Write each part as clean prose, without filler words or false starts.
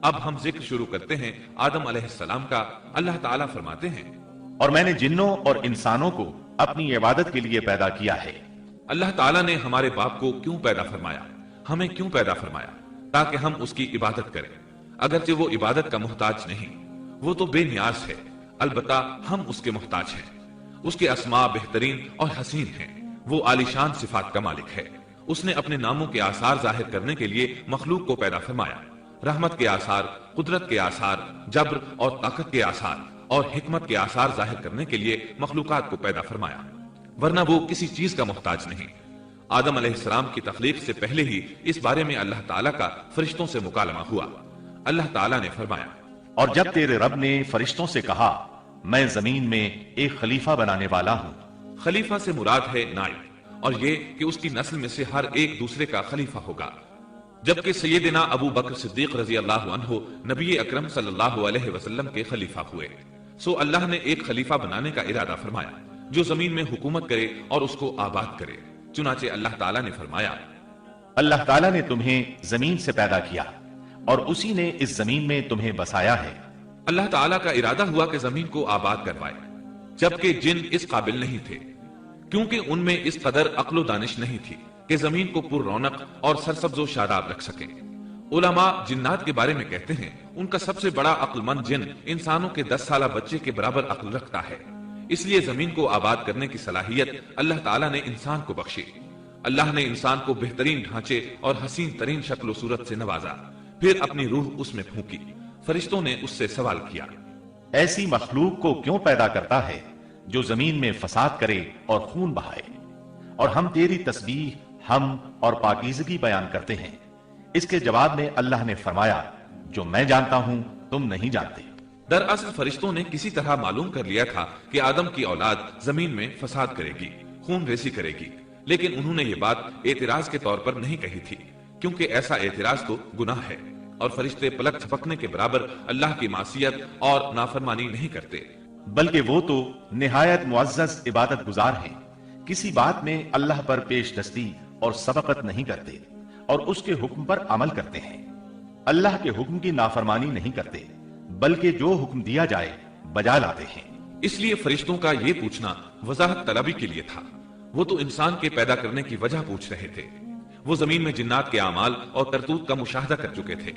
اب ہم ذکر شروع کرتے ہیں آدم علیہ السلام کا۔ اللہ تعالیٰ فرماتے ہیں، اور میں نے جنوں اور انسانوں کو اپنی عبادت کے لیے پیدا کیا ہے۔ اللہ تعالیٰ نے ہمارے باپ کو کیوں پیدا فرمایا؟ ہمیں کیوں پیدا فرمایا؟ تاکہ ہم اس کی عبادت کریں، اگرچہ وہ عبادت کا محتاج نہیں، وہ تو بے نیاز ہے، البتہ ہم اس کے محتاج ہیں۔ اس کے اسماء بہترین اور حسین ہیں، وہ عالیشان صفات کا مالک ہے۔ اس نے اپنے ناموں کے آثار ظاہر کرنے کے لیے مخلوق کو پیدا فرمایا، رحمت کے آثار، قدرت کے آثار، جبر اور طاقت کے آثار اور حکمت کے آثار ظاہر کرنے کے لیے مخلوقات کو پیدا فرمایا، ورنہ وہ کسی چیز کا محتاج نہیں۔ آدم علیہ السلام کی تخلیق سے پہلے ہی اس بارے میں اللہ تعالیٰ کا فرشتوں سے مکالمہ ہوا۔ اللہ تعالیٰ نے فرمایا، اور جب تیرے رب نے فرشتوں سے کہا میں زمین میں ایک خلیفہ بنانے والا ہوں۔ خلیفہ سے مراد ہے نائب، اور یہ کہ اس کی نسل میں سے ہر ایک دوسرے کا خلیفہ ہوگا۔ جبکہ سیدنا ابو بکر صدیق رضی اللہ عنہ نبی اکرم صلی اللہ علیہ وسلم کے خلیفہ ہوئے، سو اللہ نے ایک خلیفہ بنانے کا ارادہ فرمایا جو زمین میں حکومت کرے اور اس کو آباد کرے۔ چنانچہ اللہ تعالیٰ نے فرمایا، اللہ تعالیٰ نے تمہیں زمین سے پیدا کیا اور اسی نے اس زمین میں تمہیں بسایا ہے۔ اللہ تعالیٰ کا ارادہ ہوا کہ زمین کو آباد کروائے، جبکہ جن اس قابل نہیں تھے، کیونکہ ان میں اس قدر عقل و دانش نہیں تھی کہ زمین کو پر رونق اور سرسبز و شاداب رکھ سکیں۔ علماء جنات کے بارے میں کہتے ہیں ان کا سب سے بڑا عقل مند جن انسانوں کے 10 سالہ بچے کے برابر عقل رکھتا ہے، اس لیے زمین کو آباد کرنے کی صلاحیت اللہ تعالیٰ نے انسان کو بخشی۔ اللہ نے انسان کو بہترین ڈھانچے اور حسین ترین شکل و صورت سے نوازا، پھر اپنی روح اس میں پھونکی۔ فرشتوں نے اس سے سوال کیا، ایسی مخلوق کو کیوں پیدا کرتا ہے جو زمین میں فساد کرے اور خون بہائے؟ اور ہم تیری تسبیح، ہم اور پاکیزگی بیان کرتے ہیں۔ اس کے جواب میں اللہ نے فرمایا، جو میں جانتا ہوں تم نہیں جانتے۔ دراصل فرشتوں نے کسی طرح معلوم کر لیا تھا کہ آدم کی اولاد زمین میں فساد کرے گی، خون ریزی کرے گی، لیکن انہوں نے یہ بات اعتراض کے طور پر نہیں کہی تھی، کیونکہ ایسا اعتراض تو گناہ ہے، اور فرشتے پلک جھپکنے کے برابر اللہ کی معصیت اور نافرمانی نہیں کرتے۔ بلکہ وہ تو نہایت معزز عبادت گزار ہیں، کسی بات میں اللہ پر پیش دستی اور سبقت نہیں کرتے، اور اس کے حکم پر عمل کرتے ہیں۔ اللہ کے حکم کی نافرمانی نہیں کرتے، بلکہ جو حکم دیا جائے بجا لاتے ہیں۔ اس لیے فرشتوں کا یہ پوچھنا وضاحت طلبی کے لیے تھا، وہ تو انسان کے پیدا کرنے کی وجہ پوچھ رہے تھے۔ وہ زمین میں جنات کے اعمال اور کرتوت کا مشاہدہ کر چکے تھے،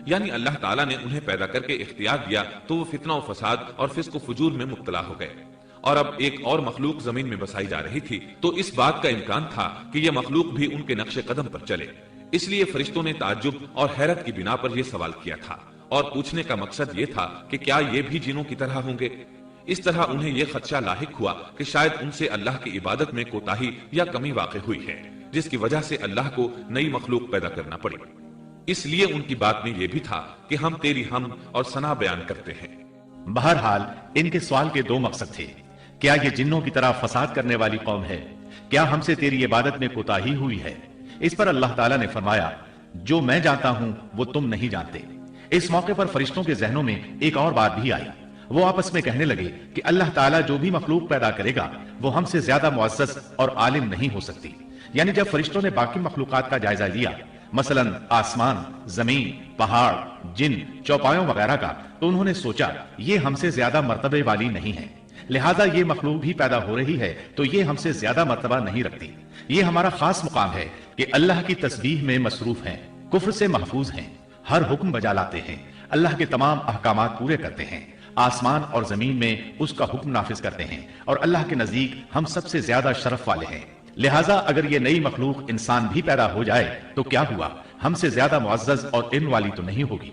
یعنی اللہ تعالیٰ نے انہیں پیدا کر کے اختیار دیا تو وہ فتنہ و فساد اور فسق و فجور میں مبتلا ہو گئے، اور اب ایک اور مخلوق زمین میں بسائی جا رہی تھی، تو اس بات کا امکان تھا کہ یہ مخلوق بھی ان کے نقش قدم پر چلے۔ اس لیے فرشتوں نے تعجب اور حیرت کی بنا پر یہ سوال کیا تھا، اور پوچھنے کا مقصد یہ تھا کہ کیا یہ بھی جنوں کی طرح ہوں گے؟ اس طرح انہیں یہ خدشہ لاحق ہوا کہ شاید ان سے اللہ کی عبادت میں کوتاہی یا کمی واقع ہوئی ہے، جس کی وجہ سے اللہ کو نئی مخلوق پیدا کرنا پڑی۔ اس لیے ان کی بات میں یہ بھی تھا کہ ہم تیری حمد اور ثنا بیان کرتے ہیں۔ بہرحال ان کے سوال کے دو مقصد تھے، کیا یہ جنوں کی طرح فساد کرنے والی قوم ہے؟ کیا ہم سے تیری عبادت میں کوتاہی ہوئی ہے؟ اس پر اللہ تعالیٰ نے فرمایا، جو میں جانتا ہوں وہ تم نہیں جانتے۔ اس موقع پر فرشتوں کے ذہنوں میں ایک اور بات بھی آئی، وہ آپس میں کہنے لگے کہ اللہ تعالیٰ جو بھی مخلوق پیدا کرے گا وہ ہم سے زیادہ معزز اور عالم نہیں ہو سکتی۔ یعنی جب فرشتوں نے باقی مخلوقات کا جائزہ لیا، مثلا آسمان، زمین، پہاڑ، جن، چوپایوں وغیرہ کا، تو انہوں نے سوچا یہ ہم سے زیادہ مرتبے والی نہیں ہے، لہٰذا یہ مخلوق بھی پیدا ہو رہی ہے تو یہ ہم سے زیادہ مرتبہ نہیں رکھتی۔ یہ ہمارا خاص مقام ہے کہ اللہ کی تسبیح میں مصروف ہیں، کفر سے محفوظ ہیں، ہر حکم بجا لاتے ہیں، اللہ کے تمام احکامات پورے کرتے ہیں، آسمان اور زمین میں اس کا حکم نافذ کرتے ہیں، اور اللہ کے نزدیک ہم سب سے زیادہ شرف والے ہیں۔ لہٰذا اگر یہ نئی مخلوق انسان بھی پیدا ہو جائے تو کیا ہوا، ہم سے زیادہ معزز اور علم والی تو نہیں ہوگی۔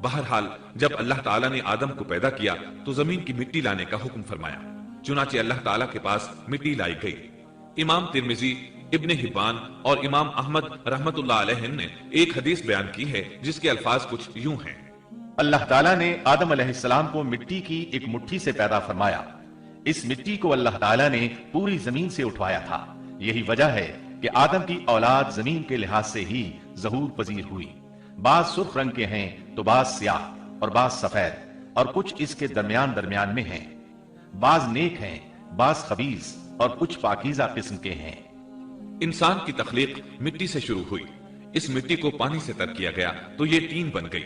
بہرحال جب اللہ تعالیٰ نے آدم کو پیدا کیا تو زمین کی مٹی لانے کا حکم فرمایا، چنانچہ اللہ تعالیٰ کے پاس مٹی لائی گئی۔ امام ترمذی، ابن حبان اور امام احمد رحمت اللہ علیہ نے ایک حدیث بیان کی ہے جس کے الفاظ کچھ یوں ہیں، اللہ تعالیٰ نے آدم علیہ السلام کو مٹی کی ایک مٹھی سے پیدا فرمایا، اس مٹی کو اللہ تعالیٰ نے پوری زمین سے اٹھوایا تھا، یہی وجہ ہے کہ آدم کی اولاد زمین کے لحاظ سے ہی ظہور پذیر ہوئی، بعض سرخ رنگ کے ہیں تو بعض سیاہ اور بعض سفید، اور کچھ اس کے درمیان میں ہیں، بعض نیک ہیں، بعض خبیث اور کچھ پاکیزہ قسم کے ہیں۔ انسان کی تخلیق مٹی سے شروع ہوئی، اس مٹی کو پانی سے تر کیا گیا تو یہ ٹین بن گئی،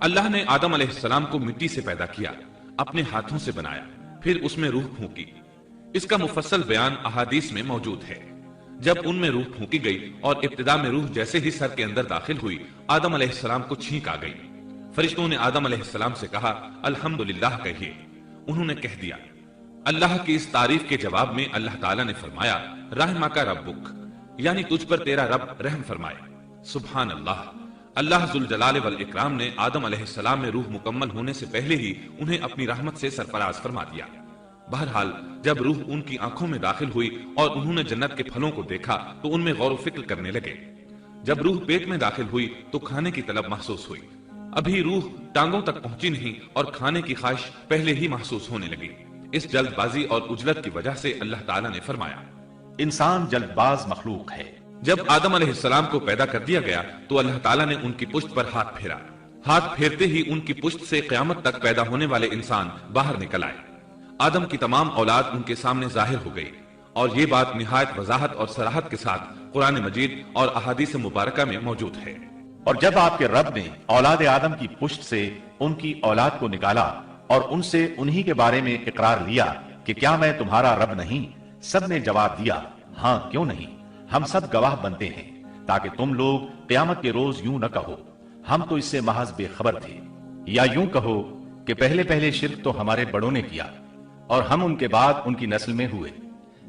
اللہ نے آدم علیہ السلام کو مٹی سے پیدا کیا، اپنے ہاتھوں سے بنایا، پھر اس میں روح پھونکی۔ اس کا مفصل بیان احادیث میں موجود ہے۔ جب ان میں روح پھونکی گئی اور ابتدا میں روح جیسے ہی سر کے اندر داخل ہوئی، آدم علیہ السلام کو چھینک آ گئی۔ فرشتوں نے آدم علیہ السلام سے کہا الحمدللہ کہیے۔ انہوں نے کہہ دیا۔ اللہ کی اس تعریف کے جواب میں اللہ تعالیٰ نے فرمایا رحمک ربک، یعنی تجھ پر تیرا رب رحم فرمائے۔ سبحان اللہ، اللہ ذوالجلال والاکرام نے آدم علیہ السلام میں روح مکمل ہونے سے پہلے ہی انہیں اپنی رحمت سے سرفراز فرما دیا۔ بہرحال جب روح ان کی آنکھوں میں داخل ہوئی اور انہوں نے جنت کے پھلوں کو دیکھا تو ان میں غور و فکر کرنے لگے۔ جب روح پیٹ میں داخل ہوئی تو کھانے کی طلب محسوس ہوئی۔ ابھی روح ٹانگوں تک پہنچی نہیں اور کھانے کی خواہش پہلے ہی محسوس ہونے لگی۔ اس جلد بازی اور عجلت کی وجہ سے اللہ تعالیٰ نے فرمایا انسان جلد باز مخلوق ہے۔ جب آدم علیہ السلام کو پیدا کر دیا گیا تو اللہ تعالیٰ نے ان کی پشت پر ہاتھ پھیرا۔ ہاتھ پھیرتے ہی ان کی پشت سے قیامت تک پیدا ہونے والے انسان باہر نکل آئے۔ آدم کی تمام اولاد ان کے سامنے ظاہر ہو گئی، اور یہ بات نہایت وضاحت اور صراحت کے ساتھ قرآن مجید اور احادیث مبارکہ میں موجود ہے۔ اور جب آپ کے رب نے اولاد آدم کی پشت سے ان کی اولاد کو نکالا اور ان سے انہی کے بارے میں اقرار لیا کہ کیا میں تمہارا رب نہیں، سب نے جواب دیا ہاں کیوں نہیں، ہم سب گواہ بنتے ہیں، تاکہ تم لوگ قیامت کے روز یوں نہ کہو ہم تو اس سے محض بے خبر تھے، یا یوں کہو کہ پہلے شرک تو ہمارے بڑوں نے کیا اور ہم ان کے بعد ان کی نسل میں ہوئے،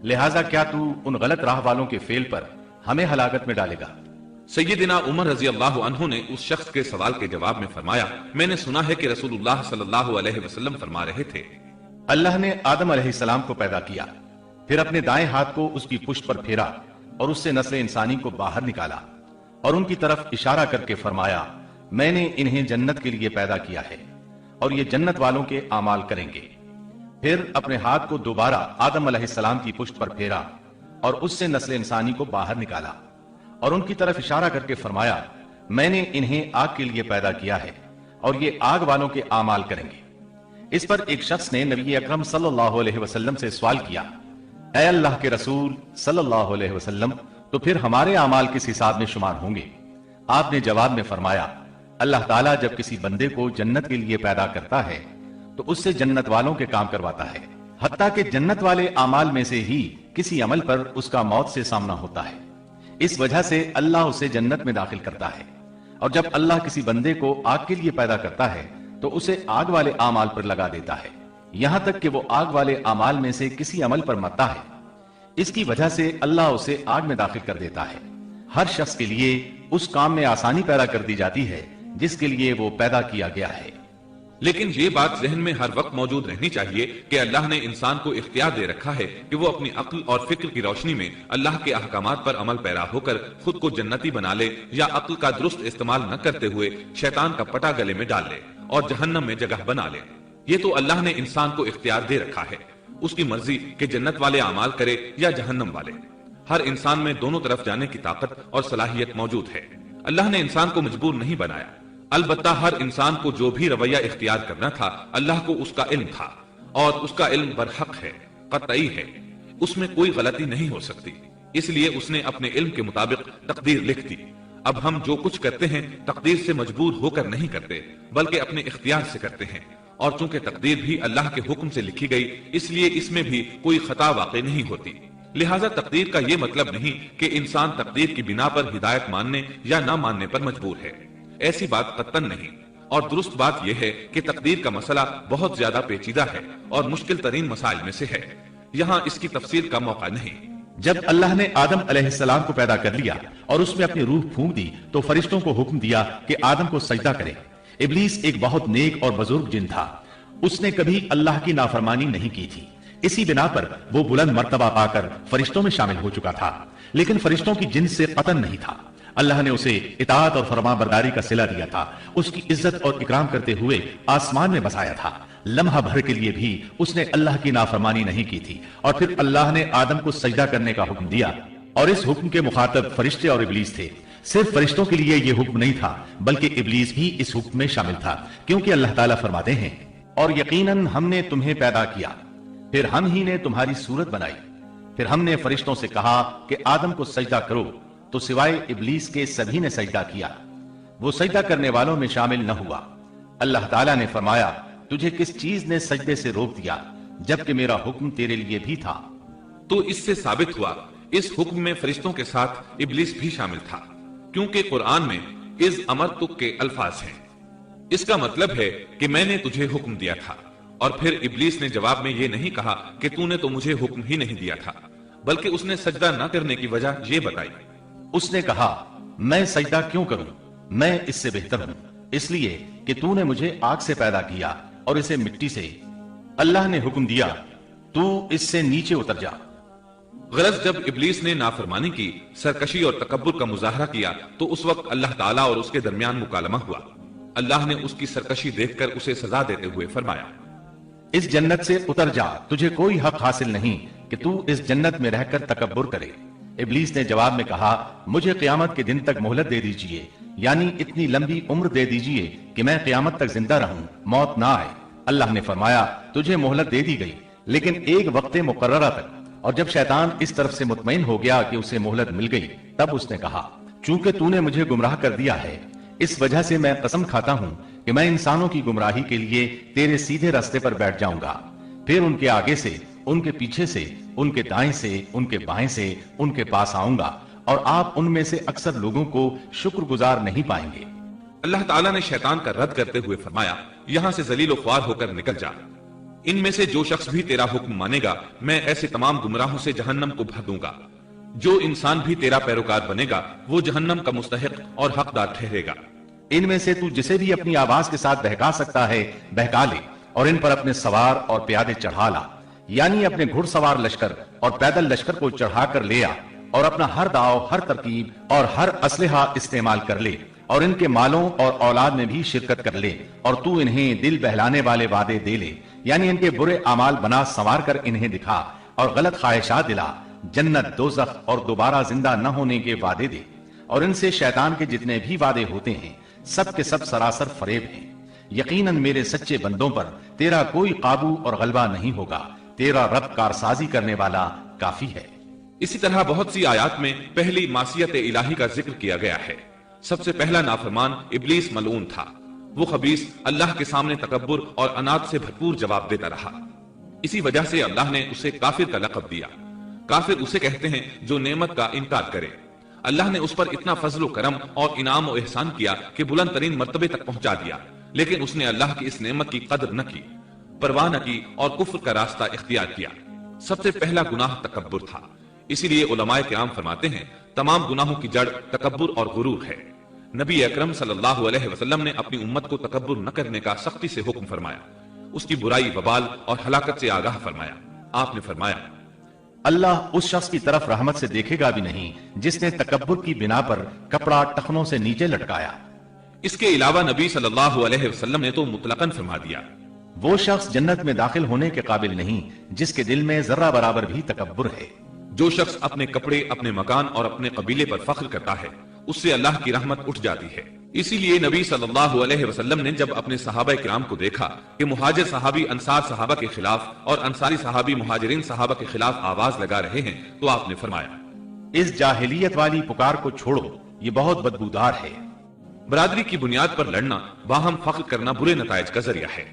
لہٰذا کیا تو ان غلط راہ والوں کے فعل پر ہمیں ہلاکت میں ڈالے گا۔ سیدنا عمر رضی اللہ عنہ نے اس شخص کے سوال کے جواب میں فرمایا میں نے سنا ہے کہ رسول اللہ صلی اللہ علیہ وسلم فرما رہے تھے اللہ نے آدم علیہ السلام کو پیدا کیا، پھر اپنے دائیں ہاتھ کو اس کی پشت پر پھیرا اور اس سے نسل انسانی کو باہر نکالا اور ان کی طرف اشارہ کر کے فرمایا میں نے انہیں جنت کے لیے پیدا کیا ہے اور یہ جنت والوں کے اعمال کریں گے۔ پھر اپنے ہاتھ کو دوبارہ آدم علیہ السلام کی پشت پر پھیرا اور اس سے نسل انسانی کو باہر نکالا اور ان کی طرف اشارہ کر کے فرمایا میں نے انہیں آگ کے لیے پیدا کیا ہے اور یہ آگ والوں کے اعمال کریں گے۔ اس پر ایک شخص نے نبی اکرم صلی اللہ علیہ وسلم سے سوال کیا اے اللہ کے رسول صلی اللہ علیہ وسلم تو پھر ہمارے اعمال کس حساب میں شمار ہوں گے؟ آپ نے جواب میں فرمایا اللہ تعالیٰ جب کسی بندے کو جنت کے لیے پیدا کرتا ہے تو اس سے جنت والوں کے کام کرواتا ہے، حتیٰ کہ جنت والے اعمال میں سے ہی کسی عمل پر اس کا موت سے سامنا ہوتا ہے، اس وجہ سے اللہ اسے جنت میں داخل کرتا ہے، اور جب اللہ کسی بندے کو آگ کے لیے پیدا کرتا ہے تو اسے آگ والے اعمال پر لگا دیتا ہے، یہاں تک کہ وہ آگ والے اعمال میں سے کسی عمل پر مرتا ہے، اس کی وجہ سے اللہ اسے آگ میں داخل کر دیتا ہے۔ ہر شخص کے لیے اس کام میں آسانی پیدا کر دی جاتی ہے جس کے لیے وہ پیدا کیا گیا ہے۔ لیکن یہ بات ذہن میں ہر وقت موجود رہنی چاہیے کہ اللہ نے انسان کو اختیار دے رکھا ہے کہ وہ اپنی عقل اور فکر کی روشنی میں اللہ کے احکامات پر عمل پیرا ہو کر خود کو جنتی بنا لے یا عقل کا درست استعمال نہ کرتے ہوئے شیطان کا پٹا گلے میں ڈال لے اور جہنم میں جگہ بنا لے۔ یہ تو اللہ نے انسان کو اختیار دے رکھا ہے، اس کی مرضی کہ جنت والے اعمال کرے یا جہنم والے۔ ہر انسان میں دونوں طرف جانے کی طاقت اور صلاحیت موجود ہے۔ اللہ نے انسان کو مجبور نہیں بنایا، البتہ ہر انسان کو جو بھی رویہ اختیار کرنا تھا اللہ کو اس کا علم تھا، اور اس کا علم برحق ہے، قطعی ہے، اس میں کوئی غلطی نہیں ہو سکتی، اس لیے اس نے اپنے علم کے مطابق تقدیر لکھ دی۔ اب ہم جو کچھ کرتے ہیں تقدیر سے مجبور ہو کر نہیں کرتے بلکہ اپنے اختیار سے کرتے ہیں، اور چونکہ تقدیر بھی اللہ کے حکم سے لکھی گئی اس لیے اس میں بھی کوئی خطا واقع نہیں ہوتی۔ لہٰذا تقدیر کا یہ مطلب نہیں کہ انسان تقدیر کی بنا پر ہدایت ماننے یا نہ ماننے پر مجبور ہے، ایسی بات قطعاً نہیں۔ اور درست بات یہ ہے کہ تقدیر کا مسئلہ بہت زیادہ پیچیدہ ہے اور مشکل ترین مسائل میں سے ہے، یہاں اس کی تفصیل کا موقع نہیں۔ جب اللہ نے آدم علیہ السلام کو پیدا کر لیا اور اس میں اپنی روح پھونک دی تو فرشتوں کو حکم دیا کہ آدم کو سجدہ کرے۔ ابلیس ایک بہت نیک اور بزرگ جن تھا، اس نے کبھی اللہ کی نافرمانی نہیں کی تھی، اسی بنا پر وہ بلند مرتبہ پا کر فرشتوں میں شامل ہو چکا تھا، لیکن فرشتوں کی جنس سے قطن نہیں تھا۔ اللہ نے اسے اطاعت اور فرما برداری کا صلہ دیا تھا، اس کی عزت اور اکرام کرتے ہوئے آسمان میں بسایا تھا، لمحہ بھر کے لیے بھی اس نے اللہ کی نافرمانی نہیں کی تھی، اور پھر اللہ نے آدم کو سجدہ کرنے کا حکم دیا، اور اس حکم کے مخاطب فرشتے اور ابلیس تھے۔ صرف فرشتوں کے لیے یہ حکم نہیں تھا بلکہ ابلیس بھی اس حکم میں شامل تھا، کیونکہ اللہ تعالیٰ فرماتے ہیں اور یقیناً ہم نے تمہیں پیدا کیا، پھر ہم ہی نے تمہاری صورت بنائی، پھر ہم نے فرشتوں سے کہا کہ آدم کو سجدہ کرو، تو سوائے ابلیس کے سبھی نے سجدہ کیا، وہ سجدہ کرنے والوں میں شامل نہ ہوا، اللہ تعالیٰ نے فرمایا تجھے کس چیز نے سجدے سے روک دیا جبکہ میرا حکم تیرے لیے بھی تھا؟ تو اس سے ثابت ہوا اس حکم میں فرشتوں کے ساتھ ابلیس بھی شامل تھا، کیونکہ قرآن میں اذ امرتک کے الفاظ ہیں۔ اس کا مطلب ہے کہ میں نے تجھے حکم دیا تھا، اور پھر ابلیس نے جواب میں یہ نہیں کہا کہ تو نے تو مجھے حکم ہی نہیں دیا تھا، بلکہ اس نے سجدہ نہ کرنے کی وجہ یہ بتائی۔ اس نے کہا میں سجدہ کیوں کروں، میں اس سے بہتر ہوں، اس لیے کہ تو نے مجھے آگ سے پیدا کیا اور اسے مٹی سے۔ اللہ نے حکم دیا تو اس سے نیچے اتر جا۔ غرض جب ابلیس نے نافرمانی کی، سرکشی اور تکبر کا مظاہرہ کیا، تو اس وقت اللہ تعالیٰ اور اس کے درمیان مکالمہ ہوا۔ اللہ نے اس کی سرکشی دیکھ کر اسے سزا دیتے ہوئے فرمایا اس جنت سے اتر جا، تجھے کوئی حق حاصل نہیں کہ تو اس جنت میں رہ کر تکبر کرے۔ ابلیس نے جواب میں کہا مجھے قیامت کے دن تک مہلت دے دیجئے، یعنی اتنی لمبی عمر دے دیجئے کہ میں قیامت تک زندہ رہوں، موت نہ آئے۔ اللہ نے فرمایا تجھے مہلت دے دی گئی، لیکن ایک وقت مقررہ تک۔ اور جب شیطان اس طرف سے مطمئن ہو گیا کہ اسے مہلت مل گئی، تب اس نے کہا چونکہ تو نے مجھے گمراہ کر دیا ہے، اس وجہ سے میں قسم کھاتا ہوں کہ میں انسانوں کی گمراہی کے لیے تیرے سیدھے راستے پر بیٹھ جاؤں گا، پھر ان کے آگے سے، ان کے پیچھے سے، ان کے دائیں سے، ان کے بائیں سے، ان کے پاس آؤں گا، اور آپ ان میں سے اکثر لوگوں کو شکر گزار نہیں پائیں گے۔ اللہ تعالیٰ نے شیطان کا رد کرتے ہوئے فرمایا یہاں سے ذلیل و خوار ہو کر نکل جا، ان میں سے جو شخص بھی تیرا حکم مانے گا میں ایسے تمام گمراہوں سے جہنم کو بھر دوں گا۔ جو انسان بھی تیرا پیروکار بنے گا وہ جہنم کا مستحق اور حقدار ٹھہرے گا۔ ان میں سے تو جسے بھی اپنی آواز کے ساتھ بہکا سکتا ہے بہکا لے، اور ان پر اپنے سوار اور پیادے چڑھا لا، یعنی اپنے گھڑ سوار لشکر اور پیدل لشکر کو چڑھا کر لے آ، اور اپنا ہر داؤ، ہر ترکیب اور ہر اسلحہ استعمال کر لے، اور ان کے مالوں اور اولاد میں بھی شرکت کر لے، اور تو انہیں دل بہلانے والے وعدے دے لے، یعنی ان کے برے اعمال بنا سنوار کر انہیں دکھا، اور غلط خواہشات دلا، جنت، دوزخ اور دوبارہ زندہ نہ ہونے کے وعدے دے، اور ان سے شیطان کے جتنے بھی وعدے ہوتے ہیں سب کے سب سراسر فریب ہیں۔ یقیناً میرے سچے بندوں پر تیرا کوئی قابو اور غلبہ نہیں ہوگا، تیرا رب کارسازی کرنے والا کافی ہے۔ اسی طرح بہت سی آیات میں پہلی معصیت الہی کا ذکر کیا گیا ہے۔ سب سے پہلا نافرمان ابلیس ملعون تھا، وہ خبیث اللہ کے سامنے تکبر اور انات سے بھرپور جواب دیتا رہا، اسی وجہ سے اللہ نے اسے کافر کا لقب دیا۔ کافر اسے کہتے ہیں جو نعمت کا انکار کرے۔ اللہ نے اس پر اتنا فضل و کرم اور انعام و احسان کیا کہ بلند ترین مرتبے تک پہنچا دیا، لیکن اس نے اللہ کی اس نعمت کی قدر نہ کی، پرواہ نہ کی اور کفر کا راستہ اختیار کیا۔ سب سے پہلا گناہ تکبر تھا، اسی لیے علماء کرام فرماتے ہیں تمام گناہوں کی جڑ تکبر اور غرور ہے۔ نبی اکرم صلی اللہ علیہ وسلم نے اپنی امت کو تکبر نہ کرنے کا سختی سے حکم فرمایا، اس کی برائی، وبال اور ہلاکت سے آگاہ فرمایا۔ آپ نے فرمایا اللہ اس شخص کی طرف رحمت سے دیکھے گا بھی نہیں جس نے تکبر کی بنا پر کپڑا ٹخنوں سے نیچے لٹکایا۔ اس کے علاوہ نبی صلی اللہ علیہ وسلم نے تو مطلقاً فرما دیا وہ شخص جنت میں داخل ہونے کے قابل نہیں جس کے دل میں ذرہ برابر بھی تکبر ہے۔ جو شخص اپنے کپڑے، اپنے مکان اور اپنے قبیلے پر فخر کرتا ہے اس سے اللہ کی رحمت اٹھ جاتی ہے۔ اسی لیے نبی صلی اللہ علیہ وسلم نے جب اپنے صحابہ کرام کو دیکھا کہ مہاجر صحابی انصار صحابہ کے خلاف اور انصاری صحابی مہاجرین صحابہ کے خلاف آواز لگا رہے ہیں تو آپ نے فرمایا اس جاہلیت والی پکار کو چھوڑو، یہ بہت بدبودار ہے۔ برادری کی بنیاد پر لڑنا، باہم فخر کرنا برے نتائج کا ذریعہ ہے۔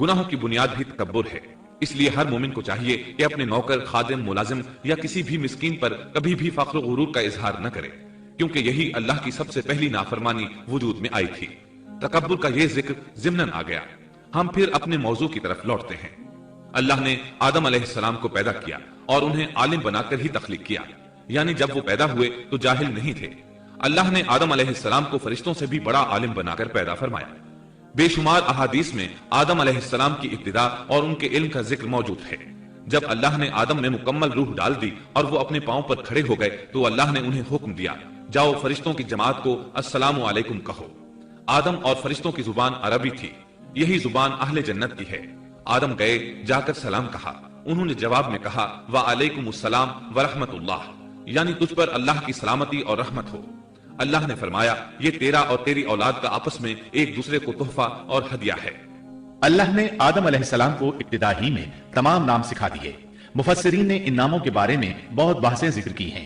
گناہوں کی بنیاد بھی تکبر ہے، اس لیے ہر مومن کو چاہیے کہ اپنے نوکر، خادم، ملازم یا کسی بھی مسکین پر کبھی بھی فخر و غرور کا اظہار نہ کرے، کیونکہ یہی اللہ کی سب سے پہلی نافرمانی وجود میں آئی تھی۔ تکبر کا یہ ذکر ضمناً آ گیا۔ ہم پھر اپنے موضوع کی طرف لوٹتے ہیں۔ اللہ نے آدم علیہ السلام کو پیدا کیا اور انہیں عالم بنا کر ہی تخلیق کیا، یعنی جب وہ پیدا ہوئے تو جاہل نہیں تھے۔ اللہ نے آدم علیہ السلام کو فرشتوں سے بھی بڑا عالم بنا کر پیدا فرمایا۔ بے شمار احادیث میں آدم علیہ السلام کی ابتدا اور ان کے علم کا ذکر موجود ہے۔ جب اللہ نے آدم میں مکمل روح ڈال دی اور وہ اپنے پاؤں پر کھڑے ہو گئے تو اللہ نے انہیں حکم دیا جاؤ فرشتوں کی جماعت کو السلام علیکم کہو۔ آدم اور فرشتوں کی زبان عربی تھی، یہی زبان اہل جنت کی ہے۔ آدم گئے، جا کر سلام کہا، انہوں نے جواب میں کہا وعلیکم السلام ورحمت اللہ، یعنی تجھ پر اللہ کی سلامتی اور رحمت ہو۔ اللہ نے فرمایا یہ تیرا اور تیری اولاد کا آپس میں ایک دوسرے کو تحفہ اور ہدیہ ہے۔ اللہ نے آدم علیہ السلام کو ابتدا ہی میں تمام نام سکھا دیے۔ مفسرین نے ان ناموں کے بارے میں بہت بحثیں ذکر کی ہیں۔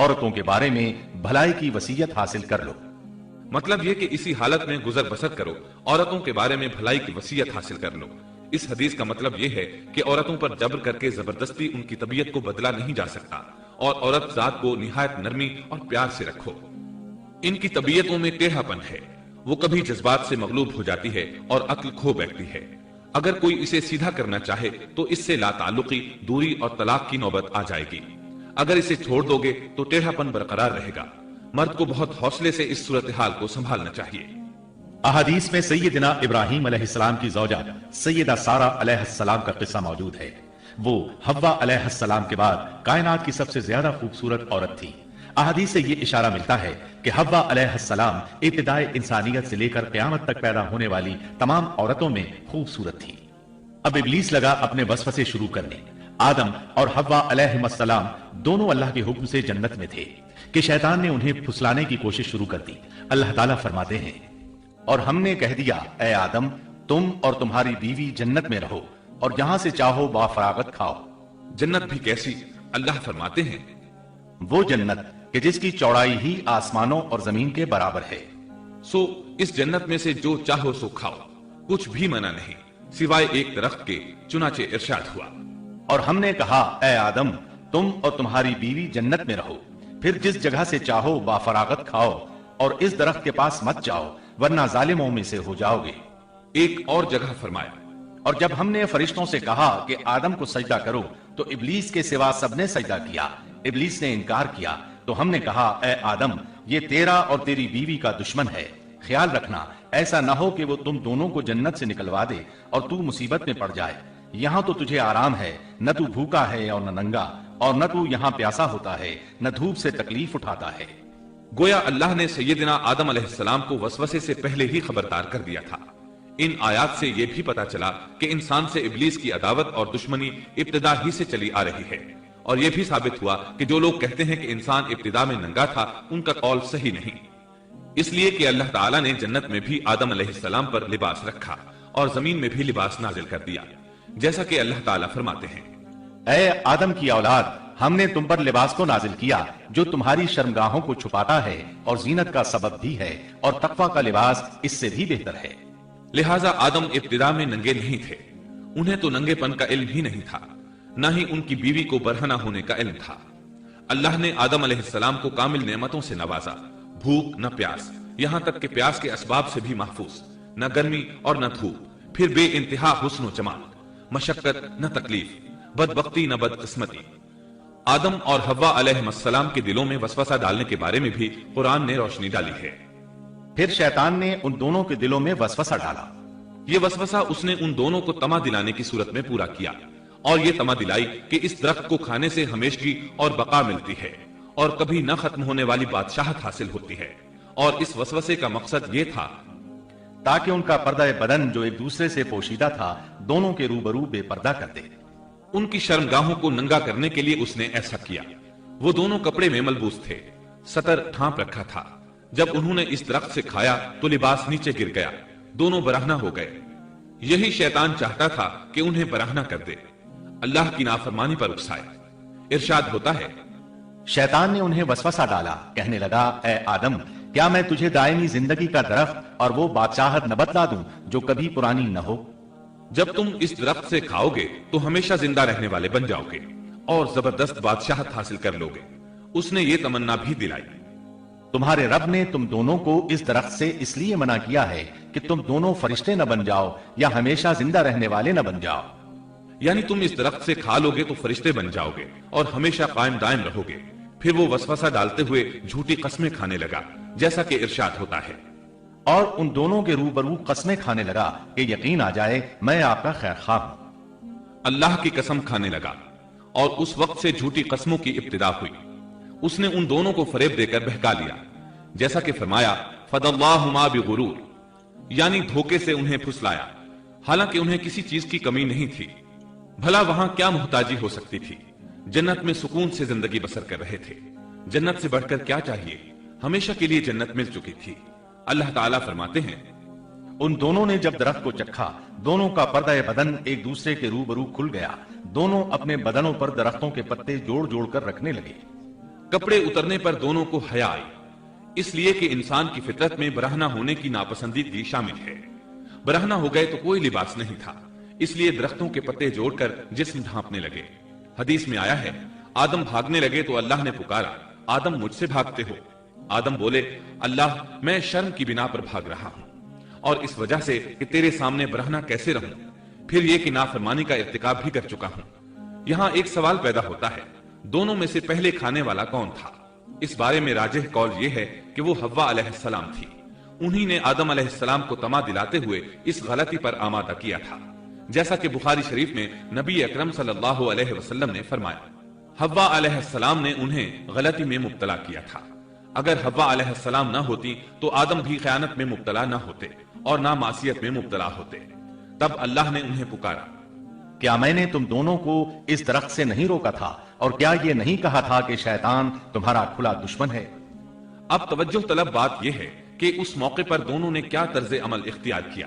عورتوں کے بارے میں بھلائی کی وصیت حاصل کر لو۔ مطلب یہ کہ اسی حالت میں گزر بسر کرو، عورتوں کے بارے میں بھلائی کی وصیت حاصل کر لو۔ اس حدیث کا مطلب یہ ہے کہ عورتوں پر جبر کر کے زبردستی ان کی طبیعت کو بدلا نہیں جا سکتا، اور عورت ذات کو نہایت نرمی اور پیار سے رکھو۔ ان کی طبیعتوں میں ٹیڑھا پن ہے، وہ کبھی جذبات سے مغلوب ہو جاتی ہے اور عقل کھو بیٹھتی ہے۔ اگر کوئی اسے سیدھا کرنا چاہے تو اس سے لا تعلقی، دوری اور طلاق کی نوبت آ جائے گی۔ اگر اسے چھوڑ دو گے تو ٹیڑھا پن برقرار رہے گا۔ مرد کو بہت حوصلے سے اس صورتحال کو سنبھالنا چاہیے۔ احادیث میں سیدنا ابراہیم علیہ السلام کی زوجہ سیدہ سارہ علیہ السلام کا قصہ موجود ہے۔ وہ حوا علیہ السلام کے بعد کائنات کی سب سے زیادہ خوبصورت عورت تھی۔ احادیث سے یہ اشارہ ملتا ہے کہ حوا علیہ السلام ابتدائے انسانیت سے لے کر قیامت تک پیدا ہونے والی تمام عورتوں میں خوبصورت تھی۔ اب ابلیس لگا اپنے وسوسے شروع کرنے۔ آدم اور حوا علیہ السلام دونوں اللہ کے حکم سے جنت میں تھے کہ شیطان نے انہیں پھسلانے کی کوشش شروع کر دی۔ اللہ تعالیٰ فرماتے ہیں، اور ہم نے کہہ دیا اے آدم تم اور تمہاری بیوی جنت میں رہو اور جہاں سے چاہو بافراغت کھاؤ۔ جنت بھی کیسی؟ اللہ فرماتے ہیں، وہ جنت کہ جس کی چوڑائی ہی آسمانوں اور زمین کے برابر ہے۔ سو اس جنت میں سے جو چاہو سو کھاؤ، کچھ بھی منع نہیں سوائے ایک درخت کے، چنانچہ ارشاد ہوا، اور ہم نے کہا اے آدم تم اور تمہاری بیوی جنت میں رہو، پھر جس جگہ سے چاہو بافراغت کھاؤ اور اس درخت کے پاس مت جاؤ ورنہ ظالموں میں سے ہو جاؤ گے۔ ایک اور جگہ فرمایا، اور جب ہم نے فرشتوں سے کہا کہ آدم کو سجدہ کرو تو ابلیس کے سوا سب نے سجدہ کیا۔ ابلیس نے انکار کیا تو ہم نے کہا اے آدم یہ تیرا اور تیری بیوی کا دشمن ہے، خیال رکھنا ایسا نہ ہو کہ وہ تم دونوں کو جنت سے نکلوا دے اور تو مصیبت میں پڑ جائے۔ یہاں تو تجھے آرام ہے، نہ تو بھوکا ہے اور نہ ننگا، اور نہ تو یہاں پیاسا ہوتا ہے، نہ دھوپ سے تکلیف اٹھاتا ہے۔ گویا اللہ نے سیدنا آدم علیہ السلام کو وسوسے سے پہلے ہی خبردار کر دیا تھا۔ ان آیات سے یہ بھی پتا چلا کہ انسان سے ابلیس کی عداوت اور دشمنی ابتدا ہی سے چلی آ رہی ہے، اور یہ بھی ثابت ہوا کہ جو لوگ کہتے ہیں کہ انسان ابتدا میں ننگا تھا ان کا قول صحیح نہیں، اس لیے کہ اللہ تعالیٰ نے جنت میں بھی آدم علیہ السلام پر لباس رکھا اور زمین میں بھی لباس نازل کر دیا، جیسا کہ اللہ تعالیٰ فرماتے ہیں، اے آدم کی اولاد ہم نے تم پر لباس کو نازل کیا جو تمہاری شرمگاہوں کو چھپاتا ہے اور زینت کا سبب بھی ہے، اور تقوی کا لباس اس سے بھی بہتر ہے۔ لہٰذا آدم ابتدا میں ننگے نہیں تھے، انہیں تو ننگے پن کا علم ہی نہیں تھا، نہ ہی ان کی بیوی کو برہنہ ہونے کا علم تھا۔ اللہ نے آدم علیہ السلام کو کامل نعمتوں سے نوازا، بھوک نہ پیاس، یہاں تک کہ پیاس کے اسباب سے بھی محفوظ، نہ گرمی اور نہ دھوپ، پھر بے انتہا حسن و جمال، مشقت نہ تکلیف، بدبختی نہ بدقسمتی۔ آدم اور حوا علیہ السلام کے دلوں میں وسوسہ ڈالنے کے بارے میں بھی قرآن نے روشنی ڈالی ہے۔ پھر شیطان نے ان دونوں کے دلوں میں وسوسہ ڈالا۔ یہ وسوسہ اس نے ان دونوں کو تما دلانے کی صورت میں پورا کیا، اور یہ تما دلائی کہ اس درخت کو کھانے سے ہمیشگی اور بقا ملتی ہے اور کبھی نہ ختم ہونے والی بادشاہت حاصل ہوتی ہے، اور اس وسوسے کا مقصد یہ تھا تاکہ ان کا پردہ بدن جو ایک دوسرے سے پوشیدہ تھا دونوں کے روبرو بے پردہ کر دے۔ ان کی شرمگاہوں کو ننگا کرنے کے لیے اس نے ایسا کیا۔ وہ دونوں کپڑے میں ملبوس تھے، ستر ڈھانپ رکھا تھا۔ جب انہوں نے اس درخت سے کھایا تو لباس نیچے گر گیا، دونوں برہنہ ہو گئے۔ یہی شیطان چاہتا تھا کہ انہیں برہنہ کر دے، اللہ کی نافرمانی پر اکسائے۔ ارشاد ہوتا ہے، شیطان نے انہیں وسوسہ ڈالا، کہنے لگا اے آدم کیا میں تجھے دائمی زندگی کا درخت اور وہ بادشاہت نہ بتلا دوں جو کبھی پرانی نہ ہو؟ جب تم اس درخت سے کھاؤ گے تو ہمیشہ زندہ رہنے والے بن جاؤ گے اور زبردست بادشاہت حاصل کر لو گے۔ اس نے یہ تمنا بھی دلائی۔ تمہارے رب نے تم دونوں کو اس درخت سے اس لیے منع کیا ہے کہ تم دونوں فرشتے نہ بن جاؤ یا ہمیشہ زندہ رہنے والے نہ بن جاؤ۔ یعنی تم اس درخت سے کھا لو گے تو فرشتے بن جاؤ گے اور ہمیشہ قائم دائم رہو گے۔ پھر وہ وسوسہ ڈالتے ہوئے جھوٹی قسمیں کھانے لگا، جیسا کہ ارشاد ہوتا ہے، اور ان دونوں کے روبرو قسمیں کھانے لگا کہ یقین آ جائے میں آپ کا خیر خواہ ہوں۔ اللہ کی قسم کھانے لگا، اور اس وقت سے جھوٹی قسموں کی ابتدا ہوئی۔ اس نے ان دونوں کو فریب دے کر بہکا لیا، جیسا کہ فرمایا فَدَلَّاهُمَا بِغُرُورٍ، یعنی دھوکے سے انہیں پھسلایا، حالانکہ انہیں کسی چیز کی کمی نہیں تھی۔ بھلا وہاں کیا محتاجی ہو سکتی تھی؟ جنت میں سکون سے زندگی بسر کر رہے تھے، جنت سے بڑھ کر کیا چاہیے؟ ہمیشہ کے لیے جنت مل چکی تھی۔ اللہ تعالیٰ فرماتے ہیں، ان دونوں نے جب درخت کو چکھا دونوں کا پردہ بدن ایک دوسرے کے روبرو کھل گیا، دونوں اپنے بدنوں پر درختوں کے پتے جوڑ جوڑ کر رکھنے لگے۔ کپڑے اترنے پر دونوں کو حیا آئی، اس لیے کہ انسان کی فطرت میں برہنہ ہونے کی ناپسندیدگی شامل ہے۔ برہنہ ہو گئے تو کوئی لباس نہیں تھا، اس لیے درختوں کے پتے جوڑ کر جسم ڈھانپنے لگے۔ حدیث میں آیا ہے، آدم بھاگنے لگے تو اللہ نے پکارا، آدم مجھ سے بھاگتے ہو؟ آدم بولے، اللہ میں شرم کی بنا پر بھاگ رہا ہوں، اور اس وجہ سے کہ تیرے سامنے برہنہ کیسے رہوں، پھر یہ کہ نافرمانی کا ارتکاب بھی کر چکا ہوں۔ یہاں ایک سوال پیدا ہوتا ہے، دونوں میں سے پہلے کھانے والا کون تھا؟ اس بارے میں راجح قول یہ ہے کہ وہ حوا علیہ السلام تھی۔ انہی نے آدم علیہ السلام کو طمع دلاتے ہوئے اس غلطی پر آمادہ کیا تھا، جیسا کہ بخاری شریف میں نبی اکرم صلی اللہ علیہ وسلم نے فرمایا، حوا علیہ السلام نے انہیں غلطی میں مبتلا کیا تھا۔ اگر حوا علیہ السلام نہ ہوتی تو آدم بھی خیانت میں مبتلا نہ ہوتے اور نہ معصیت میں مبتلا ہوتے۔ تب اللہ نے انہیں پکارا، کیا میں نے تم دونوں کو اس درخت سے نہیں روکا تھا؟ اور کیا یہ نہیں کہا تھا کہ شیطان تمہارا کھلا دشمن ہے؟ اب توجہ طلب بات یہ ہے کہ اس موقع پر دونوں نے کیا طرز عمل اختیار کیا؟